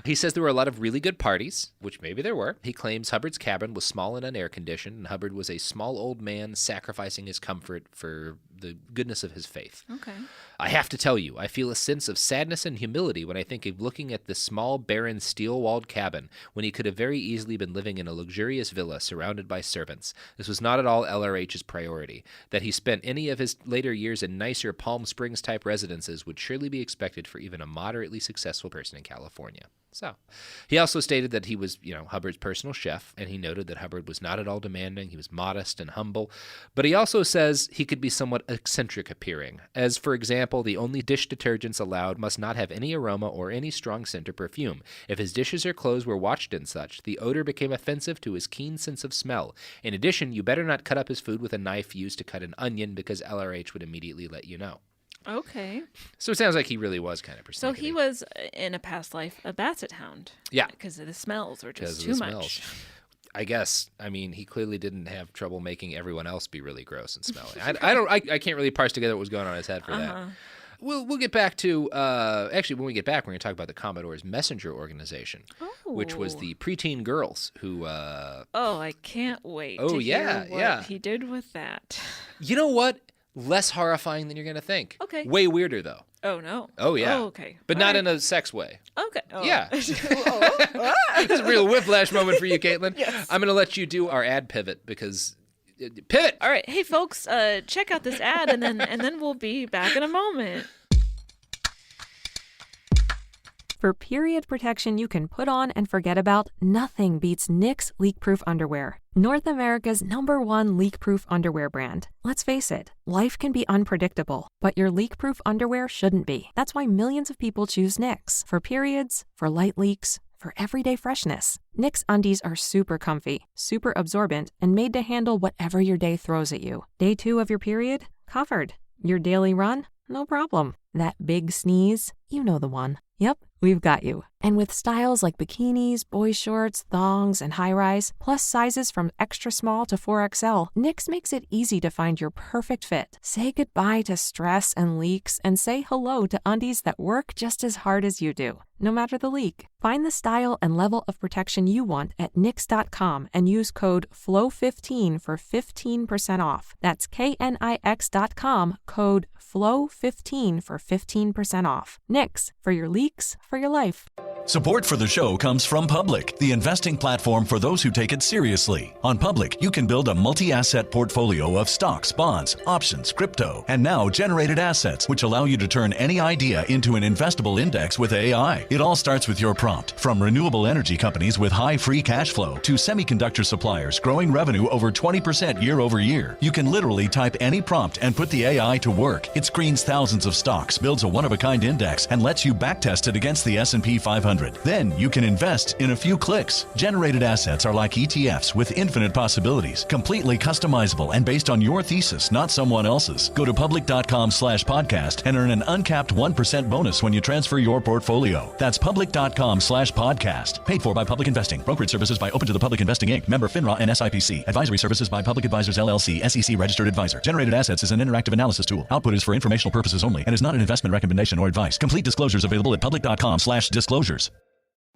He says there were a lot of really good parties, which maybe there were. He claims Hubbard's cabin was small and unair-conditioned, and Hubbard was a small old man sacrificing his comfort for the goodness of his faith. Okay. I have to tell you, I feel a sense of sadness and humility when I think of looking at this small, barren, steel-walled cabin when he could have very easily been living in a luxurious villa surrounded by servants. This was not at all LRH's priority. That he spent any of his later years in nicer Palm Springs-type residences would surely be expected for even a moderately successful person in California. So, he also stated that he was, Hubbard's personal chef, and he noted that Hubbard was not at all demanding. He was modest and humble. But he also says he could be somewhat eccentric appearing, as, for example, the only dish detergents allowed must not have any aroma or any strong scent or perfume. If his dishes or clothes were watched and such, the odor became offensive to his keen sense of smell. In addition, you better not cut up his food with a knife used to cut an onion, because LRH would immediately let you know. Okay. So it sounds like he really was kind of persnickety. So he was, in a past life, a basset hound. Yeah. Because the smells were just too much. I guess. I mean, he clearly didn't have trouble making everyone else be really gross and smelly. I can't really parse together what was going on in his head for that. We'll get back to, actually, when we get back, we're going to talk about the Commodore's messenger organization, which was the preteen girls who... I can't wait to hear what he did with that. You know what? Less horrifying than you're going to think. Okay. Way weirder, though. Oh, no. Oh, yeah. Oh, okay. But not in a sex way. Okay. Oh. Yeah. It's a real whiplash moment for you, Caitlin. Yes. I'm going to let you do our ad pivot because... Pivot! All right. Hey, folks, check out this ad, and then we'll be back in a moment. For period protection you can put on and forget about, nothing beats Knix leak-proof underwear. North America's #1 leak-proof underwear brand. Let's face it, life can be unpredictable, but your leak-proof underwear shouldn't be. That's why millions of people choose Knix. For periods, for light leaks, for everyday freshness. Knix undies are super comfy, super absorbent, and made to handle whatever your day throws at you. Day 2 of your period? Covered. Your daily run? No problem. That big sneeze? You know the one. Yep, we've got you. And with styles like bikinis, boy shorts, thongs, and high-rise, plus sizes from extra small to 4XL, Knix makes it easy to find your perfect fit. Say goodbye to stress and leaks, and say hello to undies that work just as hard as you do, no matter the leak. Find the style and level of protection you want at Knix.com and use code FLOW15 for 15% off. That's KNIX.com, code FLOW15 for 15% off. Knix, for your leaks, for your life. Support for the show comes from Public, the investing platform for those who take it seriously. On Public, you can build a multi-asset portfolio of stocks, bonds, options, crypto, and now generated assets, which allow you to turn any idea into an investable index with AI. It all starts with your prompt. From renewable energy companies with high free cash flow to semiconductor suppliers growing revenue over 20% year over year, you can literally type any prompt and put the AI to work. It screens thousands of stocks, builds a one-of-a-kind index, and lets you backtest it against the S&P 500. Then you can invest in a few clicks. Generated assets are like ETFs with infinite possibilities, completely customizable and based on your thesis, not someone else's. Go to public.com/podcast and earn an uncapped 1% bonus when you transfer your portfolio. That's public.com/podcast. Paid for by Public Investing. Brokerage services by Open to the Public Investing Inc. Member FINRA and SIPC. Advisory services by Public Advisors LLC, SEC registered advisor. Generated assets is an interactive analysis tool. Output is for informational purposes only and is not an investment recommendation or advice. Complete disclosures available at public.com/disclosures.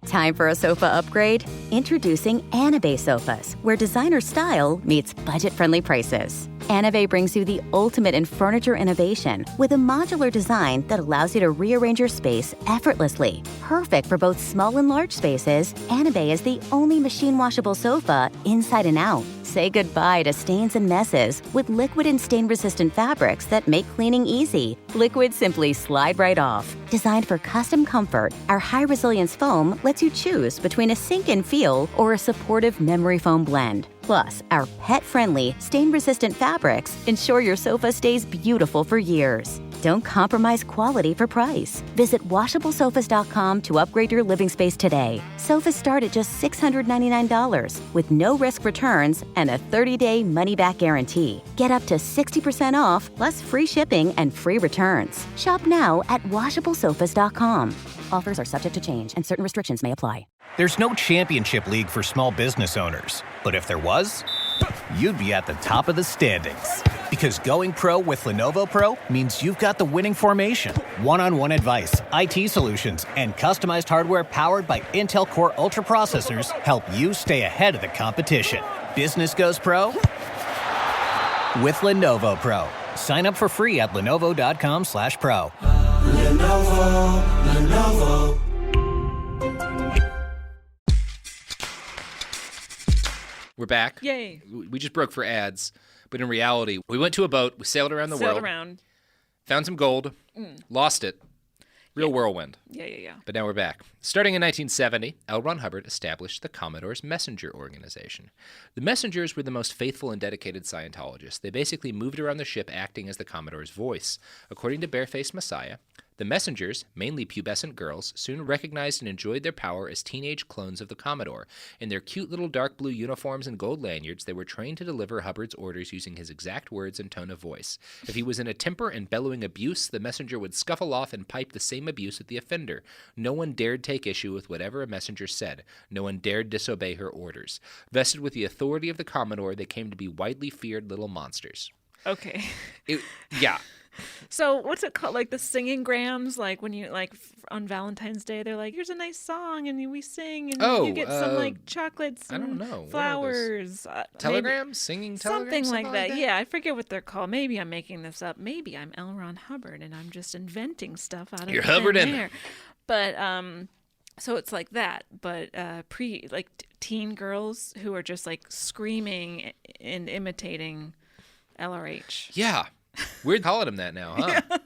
Time for a sofa upgrade? Introducing Anabay Sofas, where designer style meets budget-friendly prices. Anabay brings you the ultimate in furniture innovation with a modular design that allows you to rearrange your space effortlessly. Perfect for both small and large spaces, Anabay is the only machine-washable sofa inside and out. Say goodbye to stains and messes with liquid and stain-resistant fabrics that make cleaning easy. Liquids simply slide right off. Designed for custom comfort, our high-resilience foam lets you choose between a sink-in feel or a supportive memory foam blend. Plus, our pet-friendly, stain-resistant fabrics ensure your sofa stays beautiful for years. Don't compromise quality for price. Visit WashableSofas.com to upgrade your living space today. Sofas start at just $699 with no risk returns and a 30-day money-back guarantee. Get up to 60% off, plus free shipping and free returns. Shop now at WashableSofas.com. Offers are subject to change and certain restrictions may apply. There's no championship league for small business owners, but if there was, you'd be at the top of the standings. Because going pro with Lenovo Pro means you've got the winning formation. One-on-one advice, IT solutions, and customized hardware powered by Intel Core Ultra processors help you stay ahead of the competition. Business goes pro with Lenovo Pro. Sign up for free at lenovo.com/pro. Lenovo. We're back. Yay. We just broke for ads, but in reality, we went to a boat, we sailed around the world, found some gold, lost it. Real whirlwind. Yeah. But now we're back. Starting in 1970, L. Ron Hubbard established the Commodore's Messenger Organization. The messengers were the most faithful and dedicated Scientologists. They basically moved around the ship acting as the Commodore's voice. According to Barefaced Messiah, the messengers, mainly pubescent girls, soon recognized and enjoyed their power as teenage clones of the Commodore. In their cute little dark blue uniforms and gold lanyards, they were trained to deliver Hubbard's orders using his exact words and tone of voice. If he was in a temper and bellowing abuse, the messenger would scuffle off and pipe the same abuse at the offender. No one dared take issue with whatever a messenger said. No one dared disobey her orders. Vested with the authority of the Commodore, they came to be widely feared little monsters. Okay. Yeah. So what's it called? Like the singing grams, like when you like on Valentine's Day, they're like, "Here's a nice song," and we sing, and you get some like chocolates and I don't know. flowers. Telegrams, singing telegrams, something like that. Yeah, I forget what they're called. Maybe I'm making this up. Maybe I'm L. Ron Hubbard, and I'm just inventing stuff out of You're thin Hubbard in air. But so it's like that, but teen girls who are just like screaming and imitating LRH. Yeah. Weird calling him that now, huh? Yeah.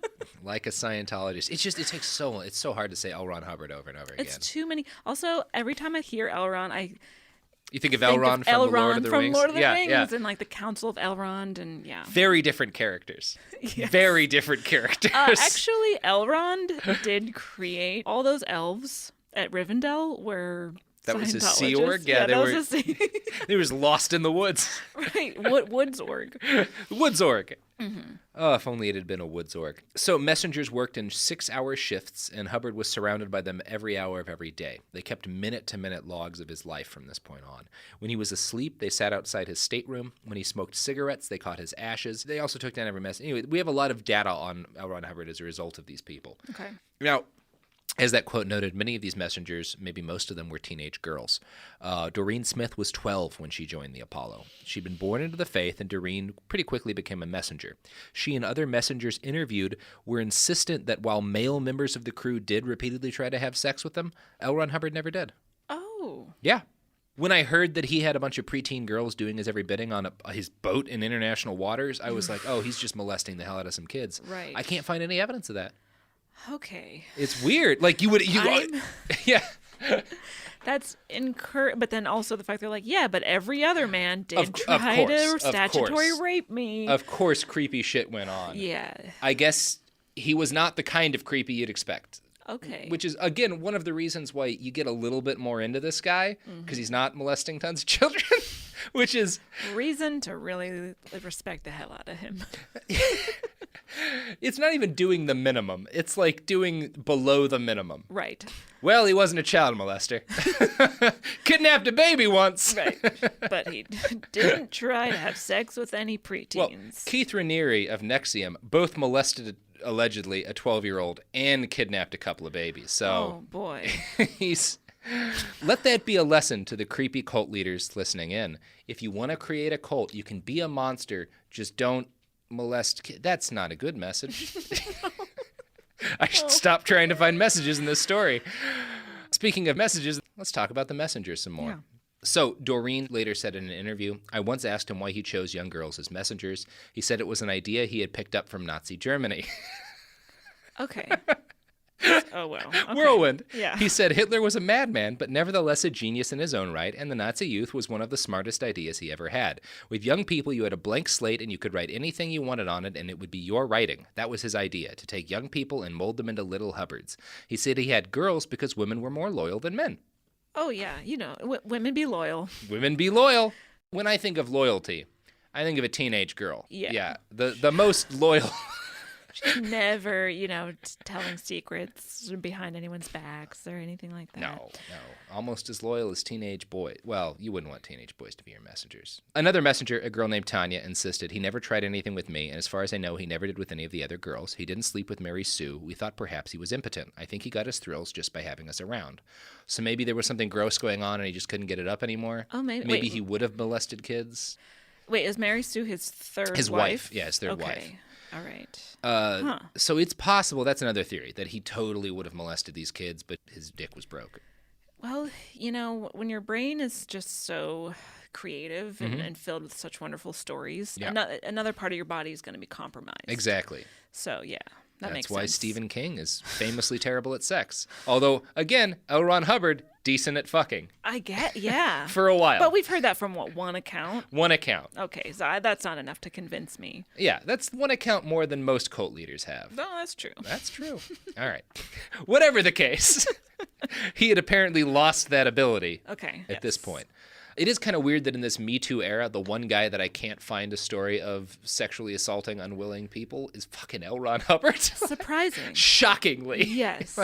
Like a Scientologist. It's so hard to say L. Ron Hubbard over and over again. It's too many. Also, every time I hear L. Ron, you think of Elrond from Lord of the Rings? Lord of the Rings and like the Council of Elrond and Very different characters. Yes. Very different characters. Actually, Elrond did create all those elves at Rivendell were That was his Sea Org? Yeah, they was lost in the woods. Right. Woods Org. Woods Org. Mm-hmm. Oh, if only it had been a Woods Org. So messengers worked in 6-hour shifts, and Hubbard was surrounded by them every hour of every day. They kept minute-to-minute logs of his life from this point on. When he was asleep, they sat outside his stateroom. When he smoked cigarettes, they caught his ashes. They also took down every message. Anyway, we have a lot of data on L. Ron Hubbard as a result of these people. Okay. Now, as that quote noted, many of these messengers, maybe most of them, were teenage girls. Doreen Smith was 12 when she joined the Apollo. She'd been born into the faith, and Doreen pretty quickly became a messenger. She and other messengers interviewed were insistent that while male members of the crew did repeatedly try to have sex with them, L. Ron Hubbard never did. Oh. Yeah. When I heard that he had a bunch of preteen girls doing his every bidding on his boat in international waters, I was like, oh, he's just molesting the hell out of some kids. Right. I can't find any evidence of that. Okay. It's weird. Like yeah. That's but then also the fact they're like, yeah, but every other man did try to statutory rape me. Of course, creepy shit went on. Yeah. I guess he was not the kind of creepy you'd expect. Okay. Which is, again, one of the reasons why you get a little bit more into this guy, because he's not molesting tons of children, which is... reason to really respect the hell out of him. It's not even doing the minimum. It's like doing below the minimum. Right. Well, he wasn't a child molester. Kidnapped a baby once. Right. But he didn't try to have sex with any preteens. Well, Keith Raniere of Nexium both molested allegedly a 12-year-old and kidnapped a couple of babies. So, oh boy. Let that be a lesson to the creepy cult leaders listening in. If you want to create a cult, you can be a monster, just don't molest kids. That's not a good message. I should stop trying to find messages in this story. Speaking of messages, let's talk about the messengers some more. Yeah. So, Doreen later said in an interview, I once asked him why he chose young girls as messengers. He said it was an idea he had picked up from Nazi Germany. Okay. Oh, well. Okay. Whirlwind. Yeah. He said Hitler was a madman, but nevertheless a genius in his own right, and the Nazi youth was one of the smartest ideas he ever had. With young people, you had a blank slate, and you could write anything you wanted on it, and it would be your writing. That was his idea, to take young people and mold them into little Hubbards. He said he had girls because women were more loyal than men. Oh, yeah. You know, women be loyal. Women be loyal. When I think of loyalty, I think of a teenage girl. Yeah. The most loyal... She's never, telling secrets behind anyone's backs or anything like that. No. Almost as loyal as teenage boys. Well, you wouldn't want teenage boys to be your messengers. Another messenger, a girl named Tanya, insisted he never tried anything with me, and as far as I know, he never did with any of the other girls. He didn't sleep with Mary Sue. We thought perhaps he was impotent. I think he got his thrills just by having us around. So maybe there was something gross going on and he just couldn't get it up anymore. Oh, maybe. Maybe he would have molested kids. Wait, is Mary Sue his third wife? His wife. Yeah, his third wife. All right. So it's possible, that's another theory, that he totally would have molested these kids, but his dick was broke. Well, when your brain is just so creative and filled with such wonderful stories, another part of your body is going to be compromised. Exactly. So, yeah. That makes sense. That's why Stephen King is famously terrible at sex. Although, again, L. Ron Hubbard, decent at fucking. Yeah. For a while. But we've heard that from, one account? One account. Okay, so that's not enough to convince me. Yeah, that's one account more than most cult leaders have. No, that's true. That's true. All right. Whatever the case, he had apparently lost that ability at this point. It is kind of weird that in this Me Too era, the one guy that I can't find a story of sexually assaulting unwilling people is fucking L. Ron Hubbard. Surprising. Shockingly. Yes.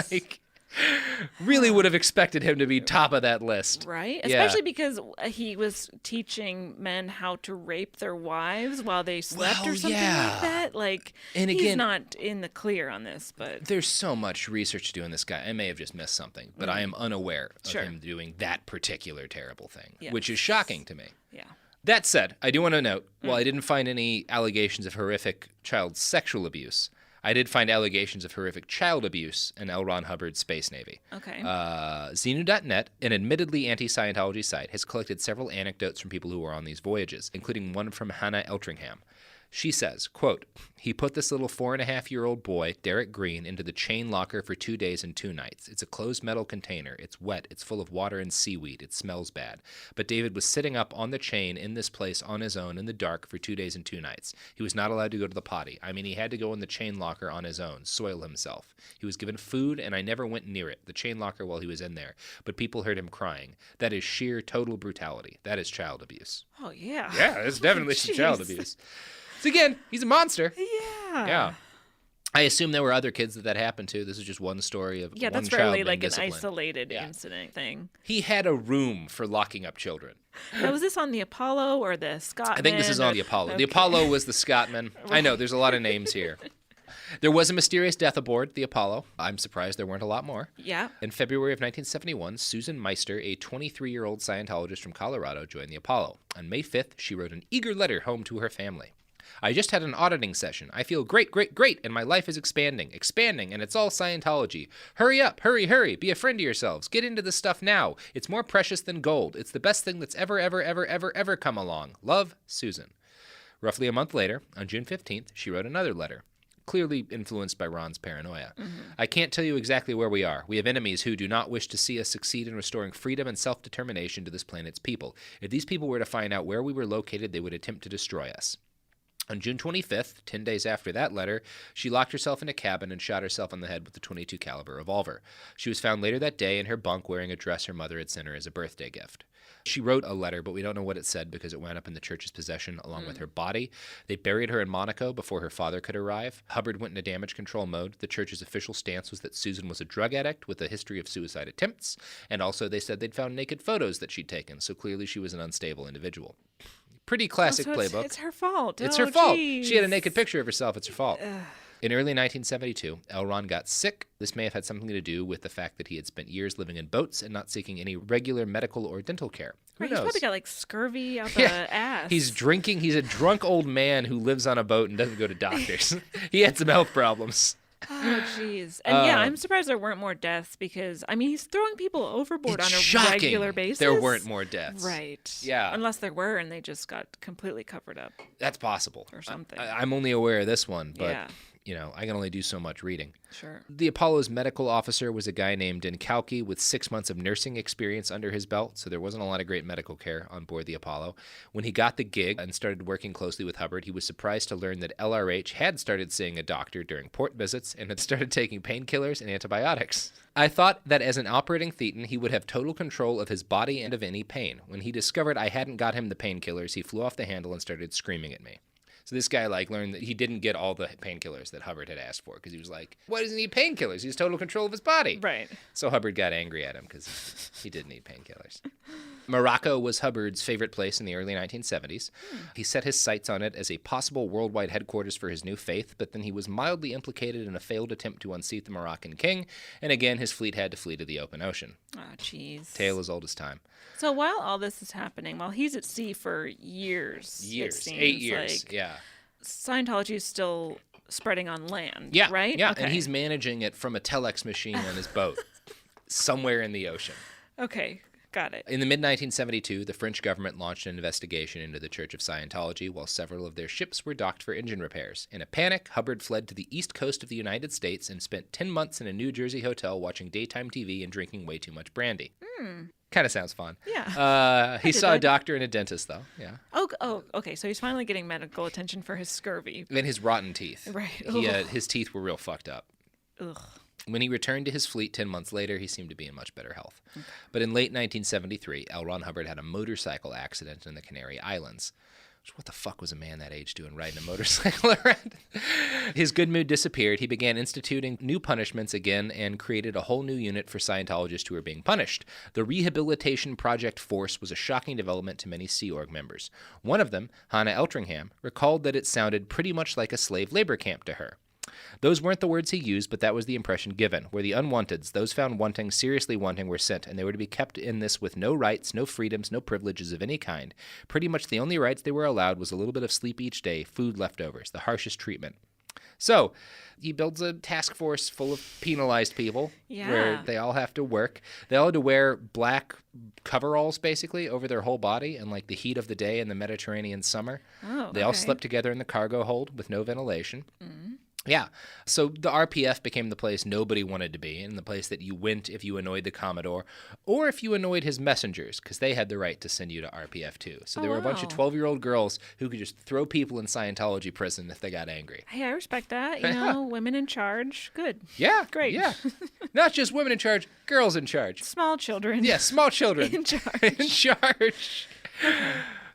Really would have expected him to be top of that list. Right? Yeah. Especially because he was teaching men how to rape their wives while they slept or something like that. Like, and again, he's not in the clear on this, but... There's so much research to do on this guy. I may have just missed something, but I am unaware of him doing that particular terrible thing, which is shocking to me. Yeah. That said, I do want to note, while I didn't find any allegations of horrific child sexual abuse, I did find allegations of horrific child abuse in L. Ron Hubbard's Space Navy. Okay. Xenu.net, an admittedly anti-Scientology site, has collected several anecdotes from people who were on these voyages, including one from Hannah Eltringham. She says, quote, he put this little 4.5-year-old boy, Derek Green, into the chain locker for 2 days and 2 nights. It's a closed metal container. It's wet. It's full of water and seaweed. It smells bad. But David was sitting up on the chain in this place on his own in the dark for 2 days and 2 nights. He was not allowed to go to the potty. I mean, he had to go in the chain locker on his own, soil himself. He was given food, and I never went near it, the chain locker, while he was in there. But people heard him crying. That is sheer total brutality. That is child abuse. Oh, yeah. Yeah, it's definitely some child abuse. So again, he's a monster. Yeah. Yeah. I assume there were other kids that happened to. This is just one story of one child. Yeah, that's really like an isolated incident thing. He had a room for locking up children. Now, was this on the Apollo or the Scotsman? I think this is on the Apollo. Okay. The Apollo was the Scotsman. I know, there's a lot of names here. There was a mysterious death aboard the Apollo. I'm surprised there weren't a lot more. Yeah. In February of 1971, Susan Meister, a 23-year-old Scientologist from Colorado, joined the Apollo. On May 5th, she wrote an eager letter home to her family. I just had an auditing session. I feel great, and my life is expanding, and it's all Scientology. Hurry up, hurry, be a friend to yourselves. Get into this stuff now. It's more precious than gold. It's the best thing that's ever come along. Love, Susan. Roughly a month later, on June 15th, she wrote another letter, clearly influenced by Ron's paranoia. I can't tell you exactly where we are. We have enemies who do not wish to see us succeed in restoring freedom and self-determination to this planet's people. If these people were to find out where we were located, they would attempt to destroy us. On June 25th, 10 days after that letter, she locked herself in a cabin and shot herself on the head with a .22 caliber revolver. She was found later that day in her bunk wearing a dress her mother had sent her as a birthday gift. She wrote a letter, but we don't know what it said because it wound up in the church's possession along with her body. They buried her in Monaco before her father could arrive. Hubbard went into damage control mode. The church's official stance was that Susan was a drug addict with a history of suicide attempts, and also they said they'd found naked photos that she'd taken, so clearly she was an unstable individual. Pretty classic playbook. It's her fault. It's her fault. She had a naked picture of herself. It's her fault. In early 1972, L. Ron got sick. This may have had something to do with the fact that he had spent years living in boats and not seeking any regular medical or dental care. Who knows? He's probably got like scurvy out the ass. He's drinking. He's a drunk old man who lives on a boat and doesn't go to doctors. He had some health problems. Oh, jeez. And I'm surprised there weren't more deaths because, I mean, he's throwing people overboard on a regular basis. There weren't more deaths. Right. Yeah. Unless there were and they just got completely covered up. That's possible. Or something. I'm only aware of this one, but, I can only do so much reading. Sure. The Apollo's medical officer was a guy named Dinkowski with 6 months of nursing experience under his belt, so there wasn't a lot of great medical care on board the Apollo. When he got the gig and started working closely with Hubbard, he was surprised to learn that LRH had started seeing a doctor during port visits and had started taking painkillers and antibiotics. I thought that as an operating thetan, he would have total control of his body and of any pain. When he discovered I hadn't got him the painkillers, he flew off the handle and started screaming at me. So this guy learned that he didn't get all the painkillers that Hubbard had asked for because he was like, why does he need painkillers? He has total control of his body. Right. So Hubbard got angry at him because he did need painkillers. Morocco was Hubbard's favorite place in the early 1970s. He set his sights on it as a possible worldwide headquarters for his new faith, but then he was mildly implicated in a failed attempt to unseat the Moroccan king, and again his fleet had to flee to the open ocean. Oh, jeez. Tale as old as time. So while all this is happening, while he's at sea for years, it seems 8 years, Scientology is still spreading on land, yeah, right? Yeah, okay. And he's managing it from a telex machine on his boat somewhere in the ocean. Okay, got it. In the mid-1972, the French government launched an investigation into the Church of Scientology while several of their ships were docked for engine repairs. In a panic, Hubbard fled to the east coast of the United States and spent 10 months in a New Jersey hotel watching daytime TV and drinking way too much brandy. Kind of sounds fun. Yeah. He saw a doctor and a dentist, though. Yeah. Oh, okay. So he's finally getting medical attention for his scurvy. And his rotten teeth. Right. His teeth were real fucked up. Ugh. When he returned to his fleet 10 months later, he seemed to be in much better health. Okay. But in late 1973, L. Ron Hubbard had a motorcycle accident in the Canary Islands. What the fuck was a man that age doing riding a motorcycle around? His good mood disappeared. He began instituting new punishments again and created a whole new unit for Scientologists who were being punished. The Rehabilitation Project Force was a shocking development to many Sea Org members. One of them, Hannah Eltringham, recalled that it sounded pretty much like a slave labor camp to her. Those weren't the words he used, but that was the impression given, where the unwanteds, those found wanting, seriously wanting, were sent, and they were to be kept in this with no rights, no freedoms, no privileges of any kind. Pretty much the only rights they were allowed was a little bit of sleep each day, food leftovers, the harshest treatment. So, he builds a task force full of penalized people where they all have to work. They all had to wear black coveralls, basically, over their whole body in, like, the heat of the day in the Mediterranean summer. They all slept together in the cargo hold with no ventilation. Mm-hmm. Yeah. So the RPF became the place nobody wanted to be, and the place that you went if you annoyed the Commodore or if you annoyed his messengers, because they had the right to send you to RPF too. So there were a bunch of 12-year-old girls who could just throw people in Scientology prison if they got angry. Hey, I respect that. You know, women in charge. Good. Yeah. Great. Yeah. Not just women in charge, girls in charge. Small children. Yeah, small children. In charge. In charge.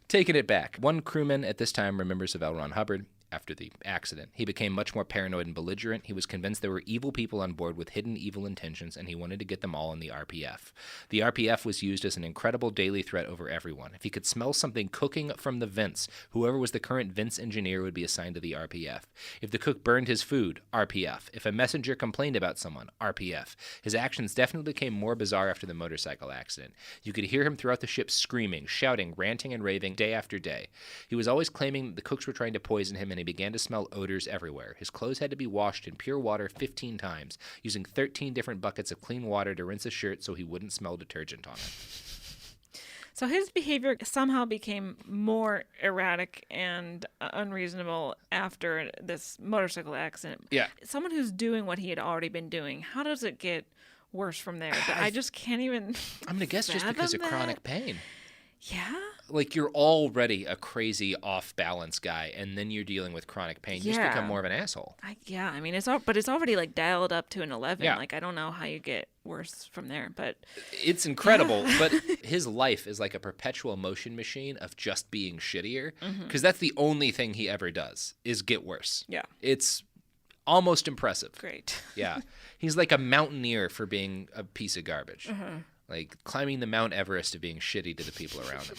Taking it back. One crewman at this time remembers of L. Ron Hubbard. After the accident, he became much more paranoid and belligerent. He was convinced there were evil people on board with hidden evil intentions, and he wanted to get them all in the RPF. The RPF was used as an incredible daily threat over everyone. If he could smell something cooking from the vents, whoever was the current vents engineer would be assigned to the RPF. If the cook burned his food, RPF. If a messenger complained about someone, RPF. His actions definitely became more bizarre after the motorcycle accident. You could hear him throughout the ship screaming, shouting, ranting, and raving day after day. He was always claiming the cooks were trying to poison him, and he began to smell odors everywhere. His clothes had to be washed in pure water 15 times, using 13 different buckets of clean water to rinse his shirt so he wouldn't smell detergent on it. So his behavior somehow became more erratic and unreasonable after this motorcycle accident. Yeah. Someone who's doing what he had already been doing, how does it get worse from there? I just can't even I'm going to guess just because of chronic pain. Yeah? Like, you're already a crazy off-balance guy, and then you're dealing with chronic pain. You just become more of an asshole. I mean, it's already, like, dialed up to an 11. Yeah. Like, I don't know how you get worse from there, but... It's incredible, but his life is like a perpetual motion machine of just being shittier, because that's the only thing he ever does, is get worse. Yeah. It's almost impressive. Great. Yeah. He's like a mountaineer for being a piece of garbage. Like climbing the Mount Everest of being shitty to the people around him.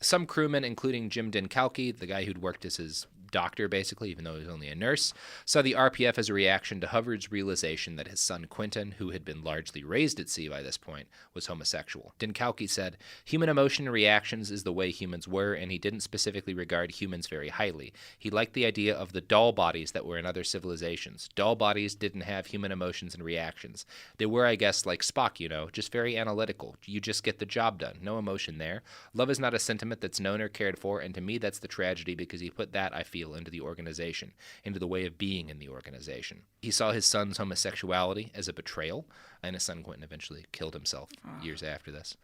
Some crewmen, including Jim Dinkowski, the guy who'd worked as his doctor, basically, even though he was only a nurse, saw the RPF as a reaction to Hubbard's realization that his son Quentin, who had been largely raised at sea by this point, was homosexual. Dinkowski said, "Human emotion and reactions is the way humans were, and he didn't specifically regard humans very highly. He liked the idea of the doll bodies that were in other civilizations. Doll bodies didn't have human emotions and reactions. They were, I guess, like Spock, you know, just very analytical. You just get the job done. No emotion there. Love is not a sentiment that's known or cared for, and to me that's the tragedy because he put that, I feel, into the organization, into the way of being in the organization." He saw his son's homosexuality as a betrayal, and his son Quentin eventually killed himself years after this.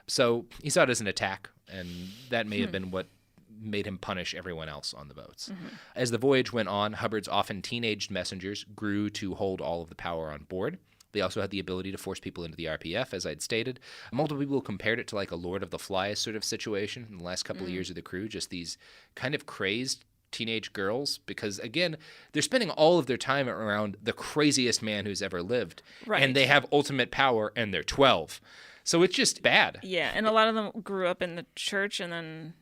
So he saw it as an attack, and that may have been what made him punish everyone else on the boats. As the voyage went on, Hubbard's often teenaged messengers grew to hold all of the power on board. They also had the ability to force people into the RPF, as I'd stated. Multiple people compared it to like a Lord of the Flies sort of situation in the last couple of years of the crew, just these kind of crazed teenage girls, because again, they're spending all of their time around the craziest man who's ever lived. Right. And they have ultimate power, and they're 12. So it's just bad. Yeah, and a lot of them grew up in the church and then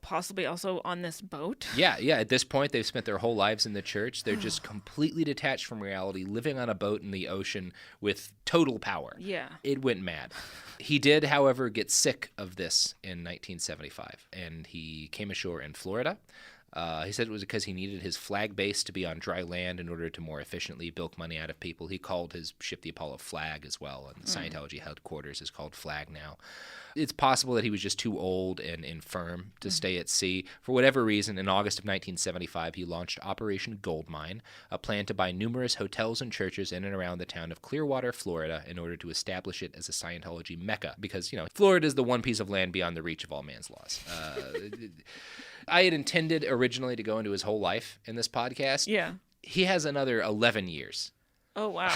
possibly also on this boat. Yeah. At this point, they've spent their whole lives in the church. They're just completely detached from reality, living on a boat in the ocean with total power. Yeah. It went mad. He did, however, get sick of this in 1975, and he came ashore in Florida. He said it was because he needed his flag base to be on dry land in order to more efficiently bilk money out of people. He called his ship the Apollo Flag as well, and the Scientology headquarters is called Flag now. It's possible that he was just too old and infirm to stay at sea. For whatever reason, in August of 1975, he launched Operation Goldmine, a plan to buy numerous hotels and churches in and around the town of Clearwater, Florida, in order to establish it as a Scientology mecca. Because, you know, Florida is the one piece of land beyond the reach of all man's laws. I had intended originally to go into his whole life in this podcast. Yeah. He has another 11 years. Oh, wow.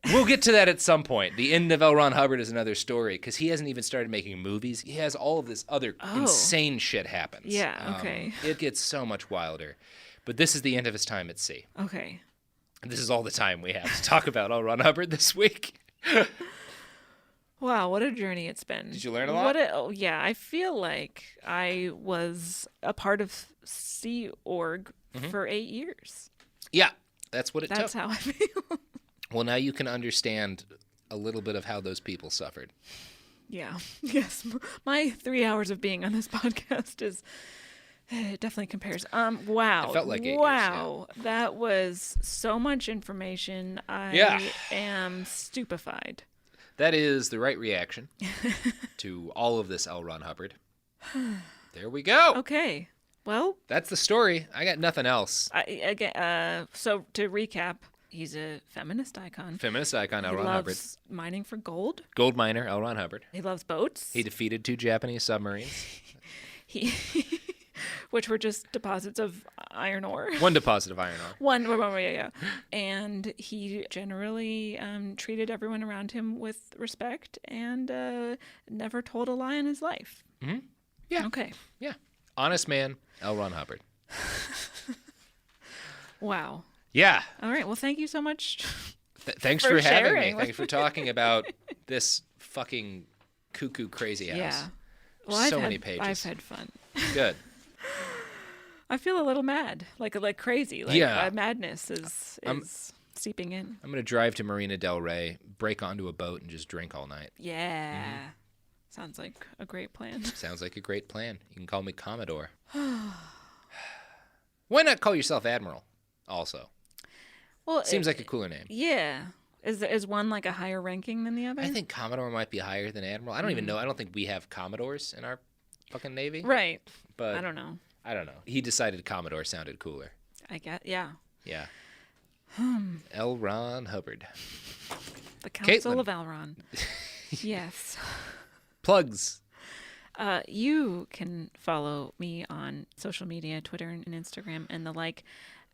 We'll get to that at some point. The end of L. Ron Hubbard is another story because he hasn't even started making movies. He has all of this other insane shit happens. Yeah, okay. It gets so much wilder. But this is the end of his time at sea. Okay. And this is all the time we have to talk about L. Ron Hubbard this week. Wow, what a journey it's been. Did you learn a lot? Yeah, I feel like I was a part of Sea Org for 8 years. Yeah, that's what it took. That's how I feel. Well, now you can understand a little bit of how those people suffered. Yeah. Yes. My 3 hours of being on this podcast is... It definitely compares. Wow. It felt like 8 years. Wow. Yeah. That was so much information. I am stupefied. That is the right reaction to all of this L. Ron Hubbard. There we go. Okay. Well. That's the story. I got nothing else. So to recap, he's a feminist icon. Feminist icon, L. Ron Hubbard. He loves mining for gold. Gold miner, L. Ron Hubbard. He loves boats. He defeated 2 Japanese submarines. Which were just deposits of iron ore. 1 deposit of iron ore. Yeah. And he generally treated everyone around him with respect and never told a lie in his life. Mm-hmm. Yeah. Okay. Yeah. Honest man, L. Ron Hubbard. Wow. Yeah. All right. Well, thank you so much. Thanks for having me. Thanks for talking about this fucking cuckoo crazy house. Yeah. Well, many pages. I've had fun. Good. I feel a little mad, like crazy. Madness is seeping in. I'm going to drive to Marina Del Rey, break onto a boat, and just drink all night. Yeah. Mm-hmm. Sounds like a great plan. Sounds like a great plan. You can call me Commodore. Why not call yourself Admiral also? Well, seems like a cooler name. Yeah. Is one like a higher ranking than the other? I think Commodore might be higher than Admiral. I don't even know. I don't think we have Commodores in our fucking Navy. Right. But I don't know. He decided Commodore sounded cooler. I guess, yeah. Yeah. L. Ron Hubbard. The Council Caitlin. of L. Ron. Yes. Plugs. You can follow me on social media, Twitter and Instagram and the like,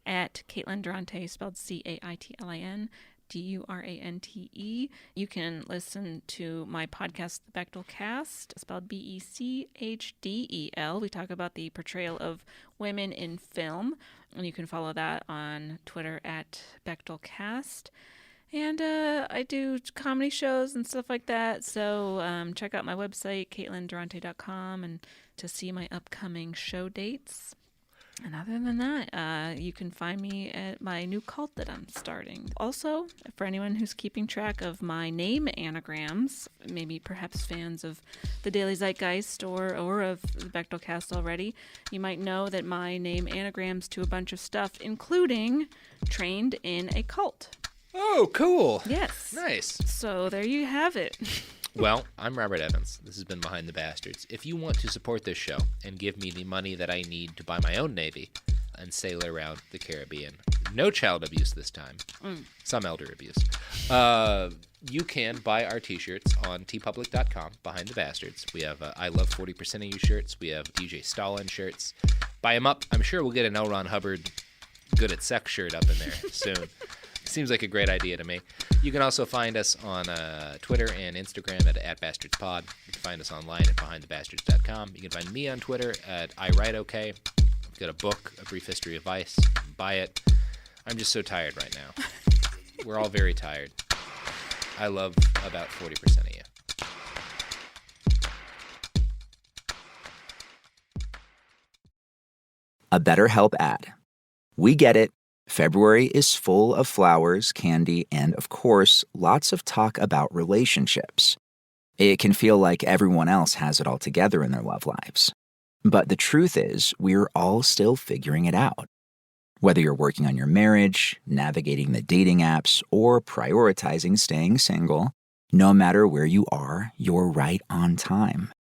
at Caitlin Durante, spelled Caitlin Durante. You can listen to my podcast, the Bechdel Cast, spelled Bechdel. We talk about the portrayal of women in film, and you can follow that on Twitter at Bechdel Cast. And I do comedy shows and stuff like that, so check out my website, CaitlinDurante.com, and to see my upcoming show dates. And other than that, you can find me at my new cult that I'm starting. Also, for anyone who's keeping track of my name anagrams, maybe perhaps fans of the Daily Zeitgeist or of the Bechdel Cast already, you might know that my name anagrams to a bunch of stuff, including trained in a cult. Oh, cool. Yes. Nice. So there you have it. Well, I'm Robert Evans. This has been Behind the Bastards. If you want to support this show and give me the money that I need to buy my own Navy and sail around the Caribbean, no child abuse this time, some elder abuse, you can buy our t-shirts on tpublic.com, Behind the Bastards. We have I Love 40% of You shirts. We have DJ Stalin shirts. Buy them up. I'm sure we'll get an L. Ron Hubbard Good at Sex shirt up in there soon. Seems like a great idea to me. You can also find us on Twitter and Instagram at @BastardsPod. You can find us online at BehindTheBastards.com. You can find me on Twitter at IWriteOK. I've got a book, A Brief History of Vice. Buy it. I'm just so tired right now. We're all very tired. I love about 40% of you. A BetterHelp ad. We get it. February is full of flowers, candy, and, of course, lots of talk about relationships. It can feel like everyone else has it all together in their love lives. But the truth is, we're all still figuring it out. Whether you're working on your marriage, navigating the dating apps, or prioritizing staying single, no matter where you are, you're right on time.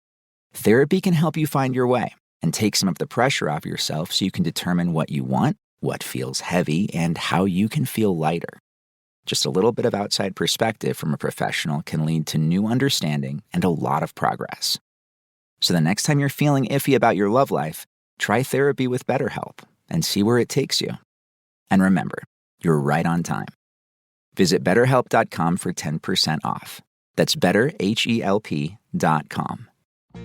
Therapy can help you find your way and take some of the pressure off yourself so you can determine what you want, what feels heavy, and how you can feel lighter. Just a little bit of outside perspective from a professional can lead to new understanding and a lot of progress. So the next time you're feeling iffy about your love life, try therapy with BetterHelp and see where it takes you. And remember, you're right on time. Visit BetterHelp.com for 10% off. That's BetterHelp.com.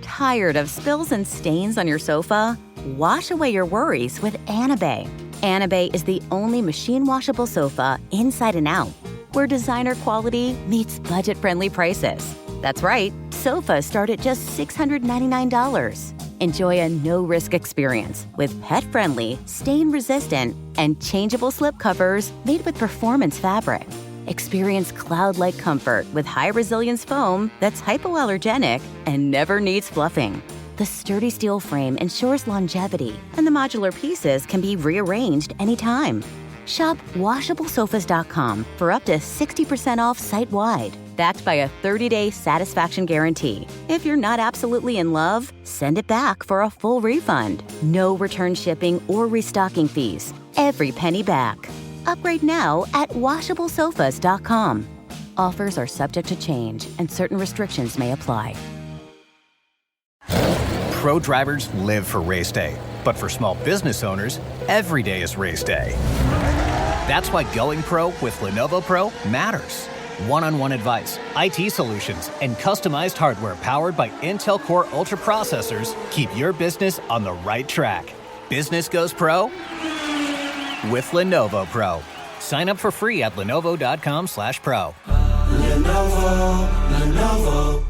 Tired of spills and stains on your sofa? Wash away your worries with Anabay. Anabay is the only machine-washable sofa inside and out, where designer quality meets budget-friendly prices. That's right, sofas start at just $699. Enjoy a no-risk experience with pet-friendly, stain-resistant, and changeable slip covers made with performance fabric. Experience cloud-like comfort with high-resilience foam that's hypoallergenic and never needs fluffing. The sturdy steel frame ensures longevity, and the modular pieces can be rearranged anytime. Shop WashableSofas.com for up to 60% off site-wide, backed by a 30-day satisfaction guarantee. If you're not absolutely in love, send it back for a full refund. No return shipping or restocking fees. Every penny back. Upgrade now at WashableSofas.com. Offers are subject to change, and certain restrictions may apply. Pro drivers live for race day, but for small business owners, every day is race day. That's why going pro with Lenovo Pro matters. One-on-one advice, IT solutions, and customized hardware powered by Intel Core Ultra processors keep your business on the right track. Business goes pro with Lenovo Pro. Sign up for free at Lenovo.com/pro. Lenovo.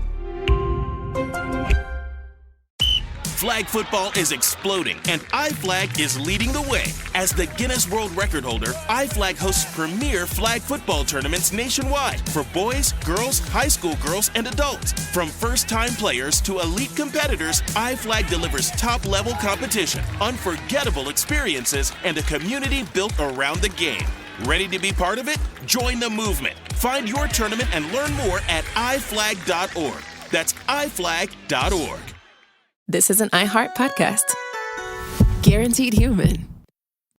Flag football is exploding, and iFlag is leading the way. As the Guinness World Record holder, iFlag hosts premier flag football tournaments nationwide for boys, girls, high school girls, and adults. From first-time players to elite competitors, iFlag delivers top-level competition, unforgettable experiences, and a community built around the game. Ready to be part of it? Join the movement. Find your tournament and learn more at iflag.org. That's iflag.org. This is an iHeart podcast. Guaranteed Human.